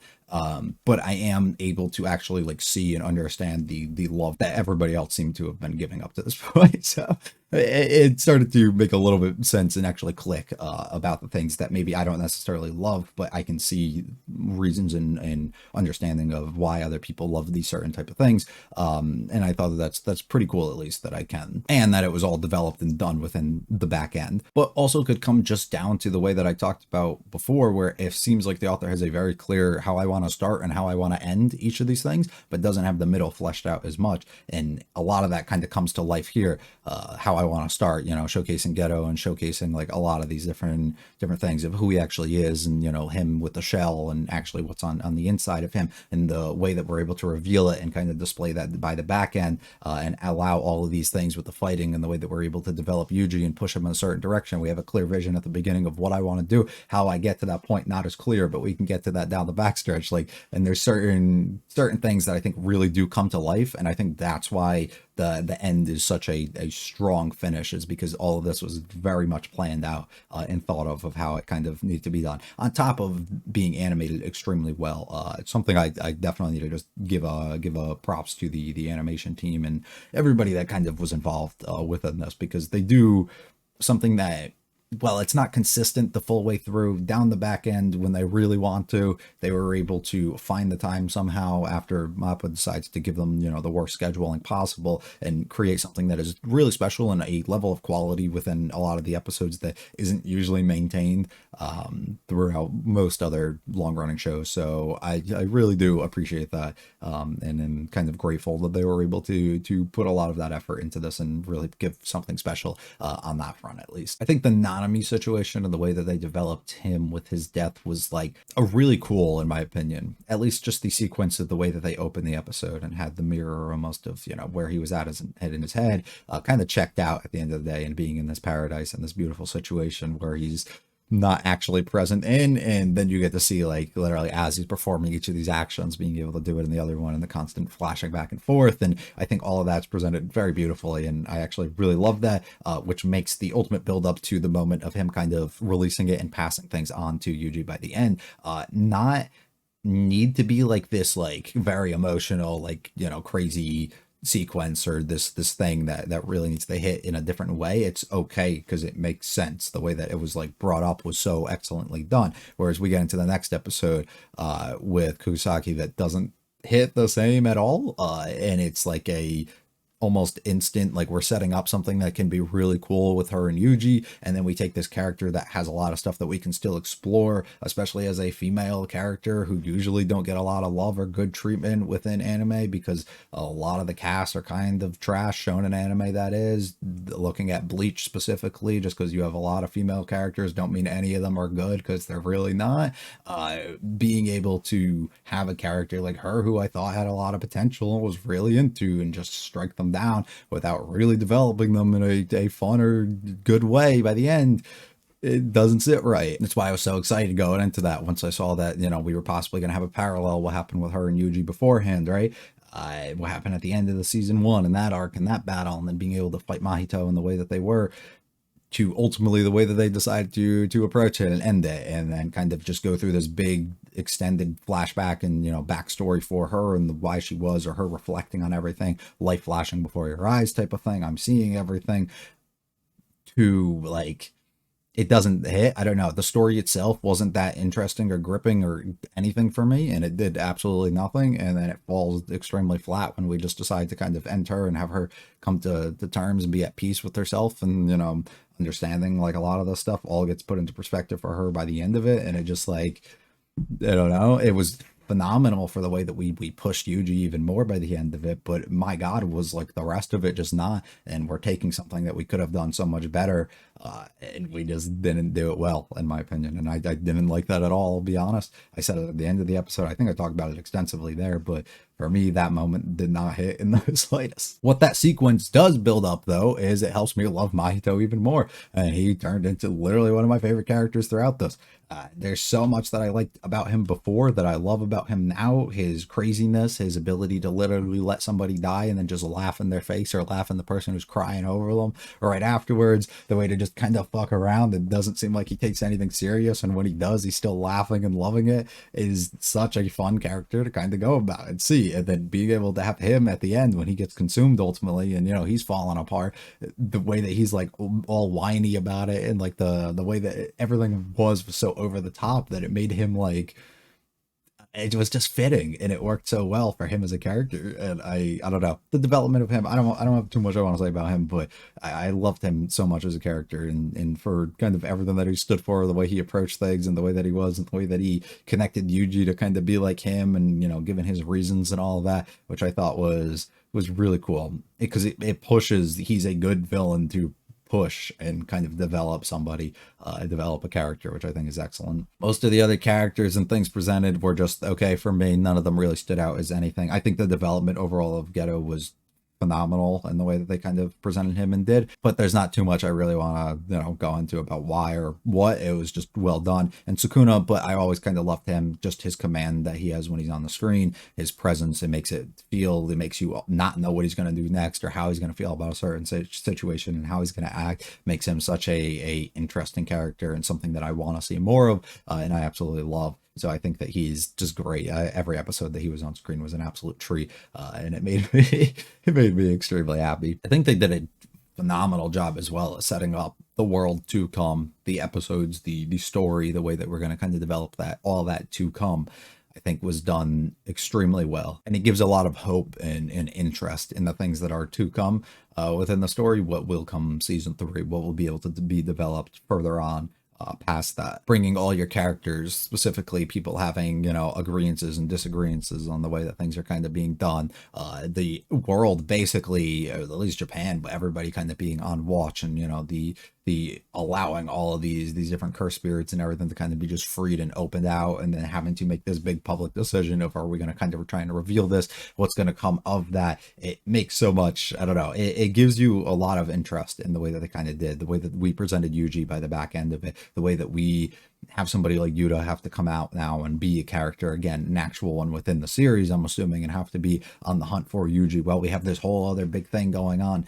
But I am able to actually like see and understand the love that everybody else seemed to have been giving up to this point. So it started to make a little bit sense and actually click about the things that maybe I don't necessarily love, but I can see reasons and understanding of why other people love these certain type of things. And I thought that's pretty cool, at least that I can, and that it was all developed and done within the back end. But also could come just down to the way that I talked about before, where it seems like the author has a very clear how I want to start and how I want to end each of these things, but doesn't have the middle fleshed out as much. And a lot of that kind of comes to life here. How I want to start, showcasing Ghetto and showcasing like a lot of these different things of who he actually is, and him with the shell and actually what's on the inside of him, and the way that we're able to reveal it and kind of display that by the back end, and allow all of these things with the fighting, and the way that we're able to develop Yuji and push him in a certain direction. We have a clear vision at the beginning of what I want to do. How I get to that point, not as clear, but we can get to that down the backstretch. Like, and there's certain things that I think really do come to life, and I think that's why the end is such a strong finish, is because all of this was very much planned out and thought of how it kind of needed to be done, on top of being animated extremely well. It's something I definitely need to just give a props to the animation team and everybody that kind of was involved within this, because they do something that well, it's not consistent the full way through. Down the back end, when they really want to, they were able to find the time somehow after Mappa decides to give them, the worst scheduling possible and create something that is really special and a level of quality within a lot of the episodes that isn't usually maintained throughout most other long running shows. So I really do appreciate that, and am kind of grateful that they were able to put a lot of that effort into this and really give something special on that front, at least. I think the Nanami situation and the way that they developed him with his death was like a really cool, in my opinion. At least just the sequence of the way that they opened the episode and had the mirror almost of where he was at his head in his head, kind of checked out at the end of the day, and being in this paradise and this beautiful situation where he's not actually present in, and then you get to see like literally as he's performing each of these actions being able to do it in the other one and the constant flashing back and forth. And I think all of that's presented very beautifully, and I actually really love that, which makes the ultimate build up to the moment of him kind of releasing it and passing things on to Yuji by the end, not need to be like this like very emotional like crazy sequence or this thing that really needs to hit in a different way. It's okay because it makes sense. The way that it was like brought up was so excellently done, whereas we get into the next episode with Kusaki that doesn't hit the same at all, and it's like a almost instant, like we're setting up something that can be really cool with her and Yuji, and then we take this character that has a lot of stuff that we can still explore, especially as a female character who usually don't get a lot of love or good treatment within anime because a lot of the casts are kind of trash, shown in anime that is. Looking at Bleach specifically, just because you have a lot of female characters don't mean any of them are good, because they're really not. Being able to have a character like her who I thought had a lot of potential, was really into, and just strike them down without really developing them in a fun or good way by the end, it doesn't sit right. That's why I was so excited going into that once I saw that we were possibly going to have a parallel what happened with her and Yuji beforehand, right? What happened at the end of the season 1 and that arc and that battle, and then being able to fight Mahito in the way that they were, to ultimately the way that they decided to approach it and end it, and then kind of just go through this big extended flashback and backstory for her and why she was, or her reflecting on everything, life flashing before your eyes type of thing. I'm seeing everything, to like, it doesn't hit. I don't know. The story itself wasn't that interesting or gripping or anything for me, and it did absolutely nothing. And then it falls extremely flat when we just decide to kind of end her and have her come to terms and be at peace with herself, and understanding like a lot of the stuff all gets put into perspective for her by the end of it. And it just like, I don't know, it was phenomenal for the way that we pushed Yuji even more by the end of it, but my god, was like the rest of it just not. And we're taking something that we could have done so much better, and we just didn't do it well, in my opinion. And I didn't like that at all, I'll be honest. I said it at the end of the episode, I think I talked about it extensively there, but for me, that moment did not hit in the slightest. What that sequence does build up, though, is it helps me love Mahito even more. And he turned into literally one of my favorite characters throughout this. There's so much that I liked about him before that I love about him now. His craziness, his ability to literally let somebody die and then just laugh in their face, or laugh in the person who's crying over them right afterwards. The way to just kind of fuck around. It doesn't seem like he takes anything serious, and when he does, he's still laughing and loving it. Is such a fun character to kind of go about and see. And then being able to have him at the end when he gets consumed ultimately, and he's falling apart, the way that he's like all whiny about it, and like the way that everything was so over the top, that it made him like, it was just fitting, and it worked so well for him as a character. And I don't know, the development of him, I don't have too much I want to say about him, but I loved him so much as a character, and for kind of everything that he stood for, the way he approached things, and the way that he was, and the way that he connected Yuji to kind of be like him, and given his reasons and all of that, which I thought was really cool, because it pushes, he's a good villain to push and kind of develop somebody, develop a character, which I think is excellent. Most of the other characters and things presented were just okay for me. None of them really stood out as anything. I think the development overall of Geto was phenomenal in the way that they kind of presented him and did, but there's not too much I really want to go into about why or what. It was just well done. And Sukuna, but I always kind of loved him, just his command that he has when he's on the screen, his presence, it makes you not know what he's going to do next, or how he's going to feel about a certain situation, and how he's going to act, makes him such a interesting character, and something that I want to see more of, and I absolutely love. So I think that he's just great. Every episode that he was on screen was an absolute treat, and it made me extremely happy. I think they did a phenomenal job as well as setting up the world to come, the episodes, the story, the way that we're going to kind of develop that, all that to come. I think was done extremely well, and it gives a lot of hope and interest in the things that are to come within the story. What will come season 3? What will be able to be developed further on? Past that, bringing all your characters, specifically people having, agreeances and disagreements on the way that things are kind of being done. The world, basically, or at least Japan, but everybody kind of being on watch, and the allowing all of these different curse spirits and everything to kind of be just freed and opened out, and then having to make this big public decision of, are we going to kind of trying to reveal this, what's going to come of that. It makes so much, I don't know, it gives you a lot of interest in the way that they kind of did, the way that we presented Yuji by the back end of it, the way that we have somebody like Yuta have to come out now and be a character again, an actual one within the series, I'm assuming, and have to be on the hunt for Yuji. Well, we have this whole other big thing going on,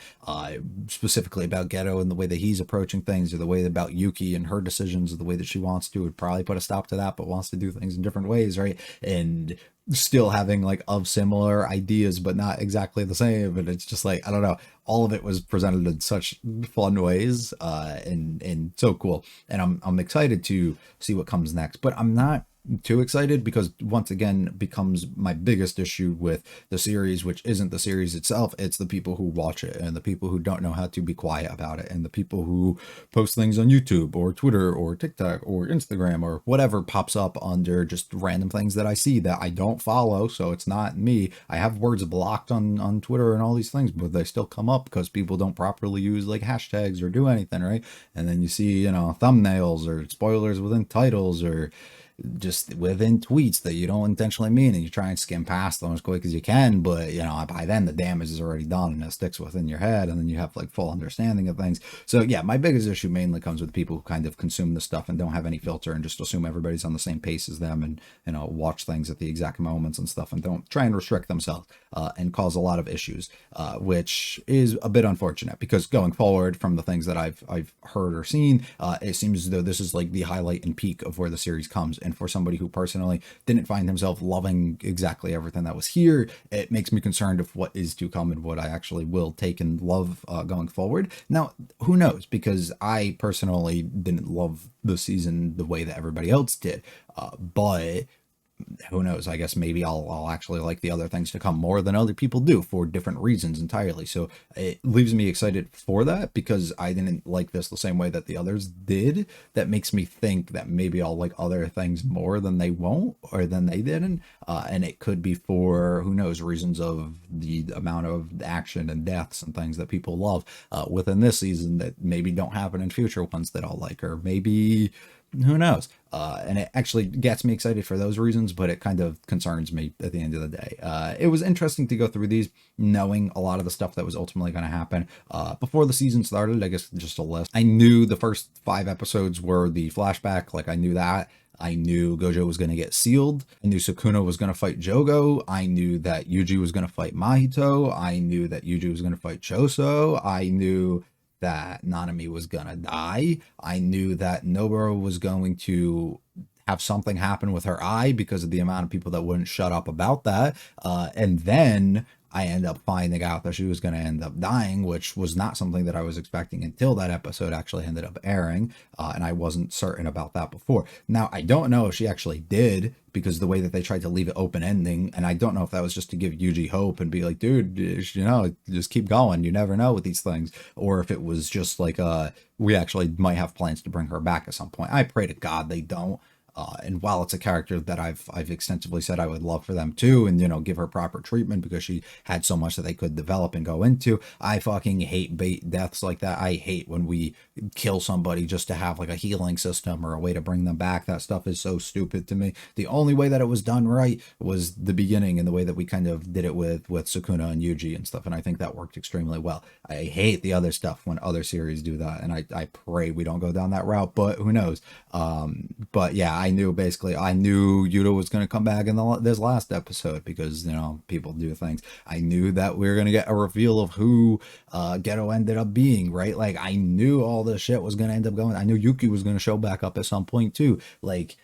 specifically about Geto and the way that he's approaching things, or the way about Yuki and her decisions, or the way that she wants to, would probably put a stop to that, but wants to do things in different ways, right? And still having like of similar ideas but not exactly the same, and it's just like, I don't know, all of it was presented in such fun ways, and so cool, and I'm excited to see what comes next, but I'm not too excited, because once again becomes my biggest issue with the series, which isn't the series itself, it's the people who watch it, and the people who don't know how to be quiet about it, and the people who post things on YouTube or Twitter or TikTok or Instagram or whatever pops up under just random things that I see that I don't follow. So it's not me. I have words blocked on Twitter and all these things, but they still come up because people don't properly use like hashtags or do anything, right? And then you see, thumbnails or spoilers within titles, or just within tweets that you don't intentionally mean, and you try and skim past them as quick as you can, but by then the damage is already done and it sticks within your head, and then you have like full understanding of things. So yeah, my biggest issue mainly comes with people who kind of consume this stuff and don't have any filter, and just assume everybody's on the same pace as them, and watch things at the exact moments and stuff, and don't try and restrict themselves, and cause a lot of issues, which is a bit unfortunate, because going forward from the things that I've heard or seen, it seems as though this is like the highlight and peak of where the series comes. And for somebody who personally didn't find himself loving exactly everything that was here, it makes me concerned of what is to come and what I actually will take and love going forward. Now, who knows? Because I personally didn't love the season the way that everybody else did, but who knows? I guess maybe I'll actually like the other things to come more than other people do, for different reasons entirely. So it leaves me excited for that, because I didn't like this the same way that the others did. That makes me think that maybe I'll like other things more than they won't, or than they didn't. And it could be for, who knows, reasons of the amount of action and deaths and things that people love within this season that maybe don't happen in future ones that I'll like, or maybe, who knows? And it actually gets me excited for those reasons, but it kind of concerns me at the end of the day. It was interesting to go through these, knowing a lot of the stuff that was ultimately going to happen. Before the season started, I guess just a list. I knew the first 5 episodes were the flashback, like I knew that. I knew Gojo was going to get sealed. I knew Sukuna was going to fight Jogo. I knew that Yuji was going to fight Mahito. I knew that Yuji was going to fight Choso. I knew that Nanami was gonna die. I knew that Nobara was going to have something happen with her eye because of the amount of people that wouldn't shut up about that. And then I end up finding out that she was going to end up dying, which was not something that I was expecting until that episode actually ended up airing. And I wasn't certain about that before. Now, I don't know if she actually did, because the way that they tried to leave it open ending, and I don't know if that was just to give Yuji hope and be like, dude, just keep going, you never know with these things, or if it was just like, we actually might have plans to bring her back at some point. I pray to God they don't. And while it's a character that I've extensively said I would love for them to, and give her proper treatment because she had so much that they could develop and go into, I fucking hate bait deaths like that. I hate when we kill somebody just to have like a healing system or a way to bring them back. That stuff is so stupid to me. The only way that it was done right was the beginning, and the way that we kind of did it with Sukuna and Yuji and stuff, and I think that worked extremely well. I hate the other stuff when other series do that, and I pray we don't go down that route, but who knows. But yeah, I knew Yuta was going to come back in this last episode, because people do things. I knew that we were going to get a reveal of who Geto ended up being, right? Like, I knew all this shit was going to end up going. I knew Yuki was going to show back up at some point too. Like,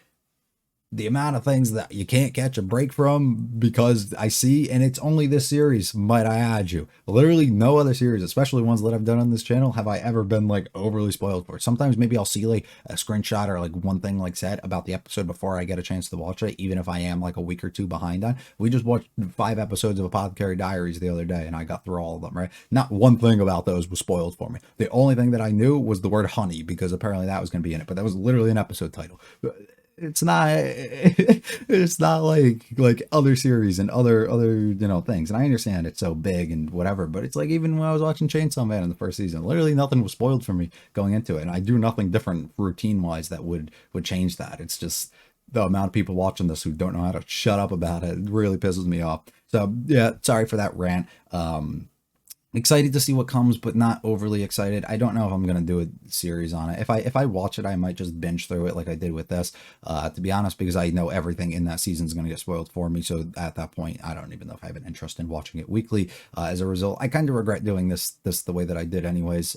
the amount of things that you can't catch a break from because I see, and it's only this series, might I add you. Literally no other series, especially ones that I've done on this channel, have I ever been like overly spoiled for. Sometimes maybe I'll see like a screenshot or like one thing like said about the episode before I get a chance to watch it, even if I am like a week or two behind on. We just watched 5 episodes of Apothecary Diaries the other day and I got through all of them, right? Not one thing about those was spoiled for me. The only thing that I knew was the word honey because apparently that was going to be in it, but that was literally an episode title. It's not it's not like other series and other you know things, and I understand it's so big and whatever, but it's like even when I was watching Chainsaw Man in the first season, literally nothing was spoiled for me going into it, and I do nothing different routine wise that would change that. It's just the amount of people watching this who don't know how to shut up about it really pisses me off. So yeah, sorry for that rant. Excited to see what comes, but not overly excited. I don't know if I'm gonna do a series on it. If I watch it, I might just binge through it like I did with this. To be honest, because I know everything in that season is gonna get spoiled for me. So at that point, I don't even know if I have an interest in watching it weekly. As a result, I kind of regret doing this the way that I did, anyways.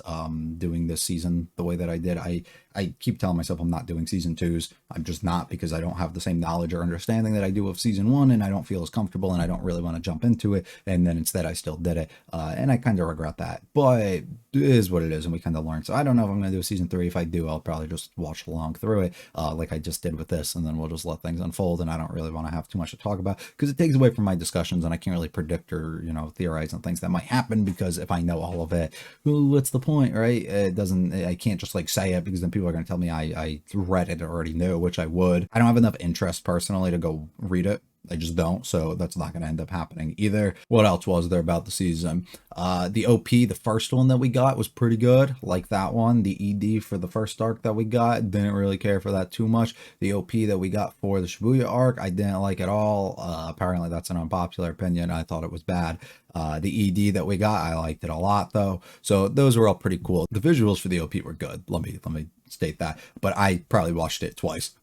Doing this season the way that I did. I keep telling myself I'm not doing season 2s. I'm just not, because I don't have the same knowledge or understanding that I do of season 1, and I don't feel as comfortable, and I don't really want to jump into it. And then instead I still did it. And I kind of regret that, but it is what it is, and we kind of learned. So I don't know if I'm going to do a season 3. If I do, I'll probably just watch along through it, like I just did with this, and then we'll just let things unfold. And I don't really want to have too much to talk about because it takes away from my discussions, and I can't really predict or, you know, theorize on things that might happen, because if I know all of it, what's the point, right? It doesn't, I can't just like say it, because then people are going to tell me I read it or already knew, which I would. I don't have enough interest personally to go read it. I just don't, so that's not going to end up happening either. What else was there about the season? The OP, the first one that we got, was pretty good. Like that one. The ED for the first arc that we got, didn't really care for that too much. The OP that we got for the Shibuya arc, I didn't like at all. Apparently that's an unpopular opinion. I thought it was bad. The ED that we got, I liked it a lot though. So those were all pretty cool. The visuals for the OP were good. Let me state that. But I probably watched it twice.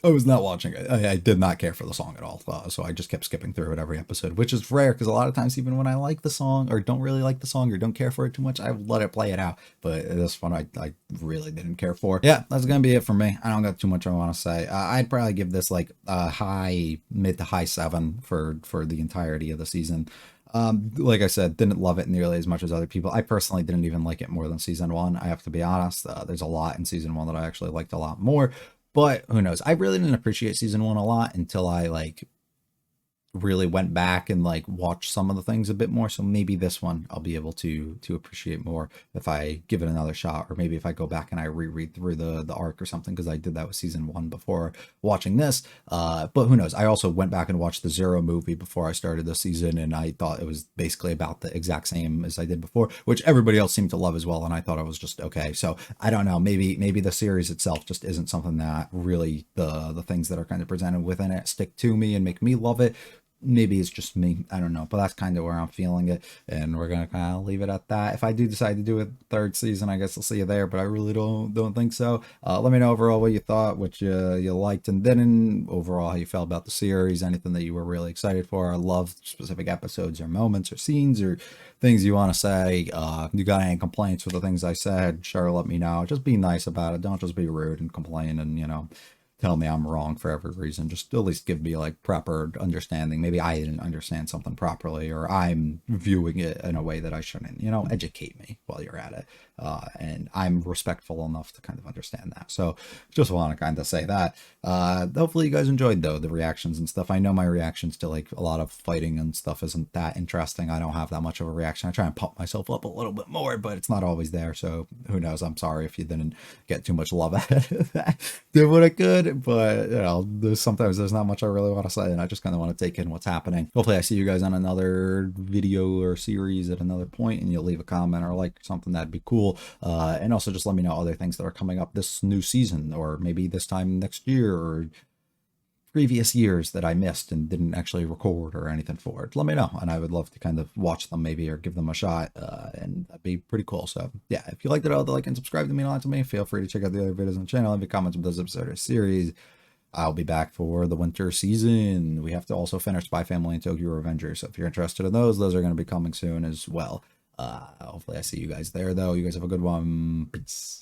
I was not watching it. I did not care for the song at all. So I just kept skipping through it every episode, which is rare, because a lot of times, even when I like the song or don't really like the song or don't care for it too much, I let it play it out. But this one I really didn't care for. Yeah, that's going to be it for me. I don't got too much I want to say. I'd probably give this like a mid to high 7 for the entirety of the season. Like I said, didn't love it nearly as much as other people. I personally didn't even like it more than season 1. I have to be honest. There's a lot in season 1 that I actually liked a lot more. But who knows? I really didn't appreciate season 1 a lot until I like really went back and like watched some of the things a bit more. So maybe this one I'll be able to appreciate more if I give it another shot, or maybe if I go back and I reread through the arc or something, because I did that with season 1 before watching this. But who knows? I also went back and watched the Zero movie before I started the season, and I thought it was basically about the exact same as I did before, which everybody else seemed to love as well, and I thought it was just okay. So I don't know, maybe the series itself just isn't something that really the things that are kind of presented within it stick to me and make me love it. Maybe it's just me, I don't know, but that's kind of where I'm feeling it, and we're gonna kind of leave it at that. If I do decide to do a 3rd season, I guess I'll see you there, but I really don't think so. Let me know overall what you thought, what you liked and didn't, overall how you felt about the series, anything that you were really excited for. I love specific episodes or moments or scenes or things you want to say. You got any complaints with the things I said, sure, let me know. Just be nice about it, don't just be rude and complain and, you know, tell me I'm wrong for every reason. Just at least give me like proper understanding. Maybe I didn't understand something properly, or I'm viewing it in a way that I shouldn't. You know, educate me while you're at it. And I'm respectful enough to kind of understand that. So just want to kind of say that. Hopefully you guys enjoyed though the reactions and stuff. I know my reactions to like a lot of fighting and stuff isn't that interesting. I don't have that much of a reaction. I try and pump myself up a little bit more, but it's not always there. So who knows? I'm sorry if you didn't get too much love out of that. Did what I could, but you know, sometimes there's not much I really want to say, and I just kind of want to take in what's happening. Hopefully I see you guys on another video or series at another point, and you'll leave a comment or like something. That'd be cool. And also just let me know other things that are coming up this new season, or maybe this time next year, or previous years that I missed and didn't actually record or anything for it. Let me know, and I would love to kind of watch them maybe, or give them a shot, and that'd be pretty cool. So yeah, if you liked it, like and subscribe to me, and to me. Feel free to check out the other videos on the channel, leave comments with this episode or series. I'll be back for the winter season. We have to also finish Spy Family and Tokyo Revengers, so if you're interested in those are going to be coming soon as well. Hopefully I see you guys there though. You guys have a good one. Peace.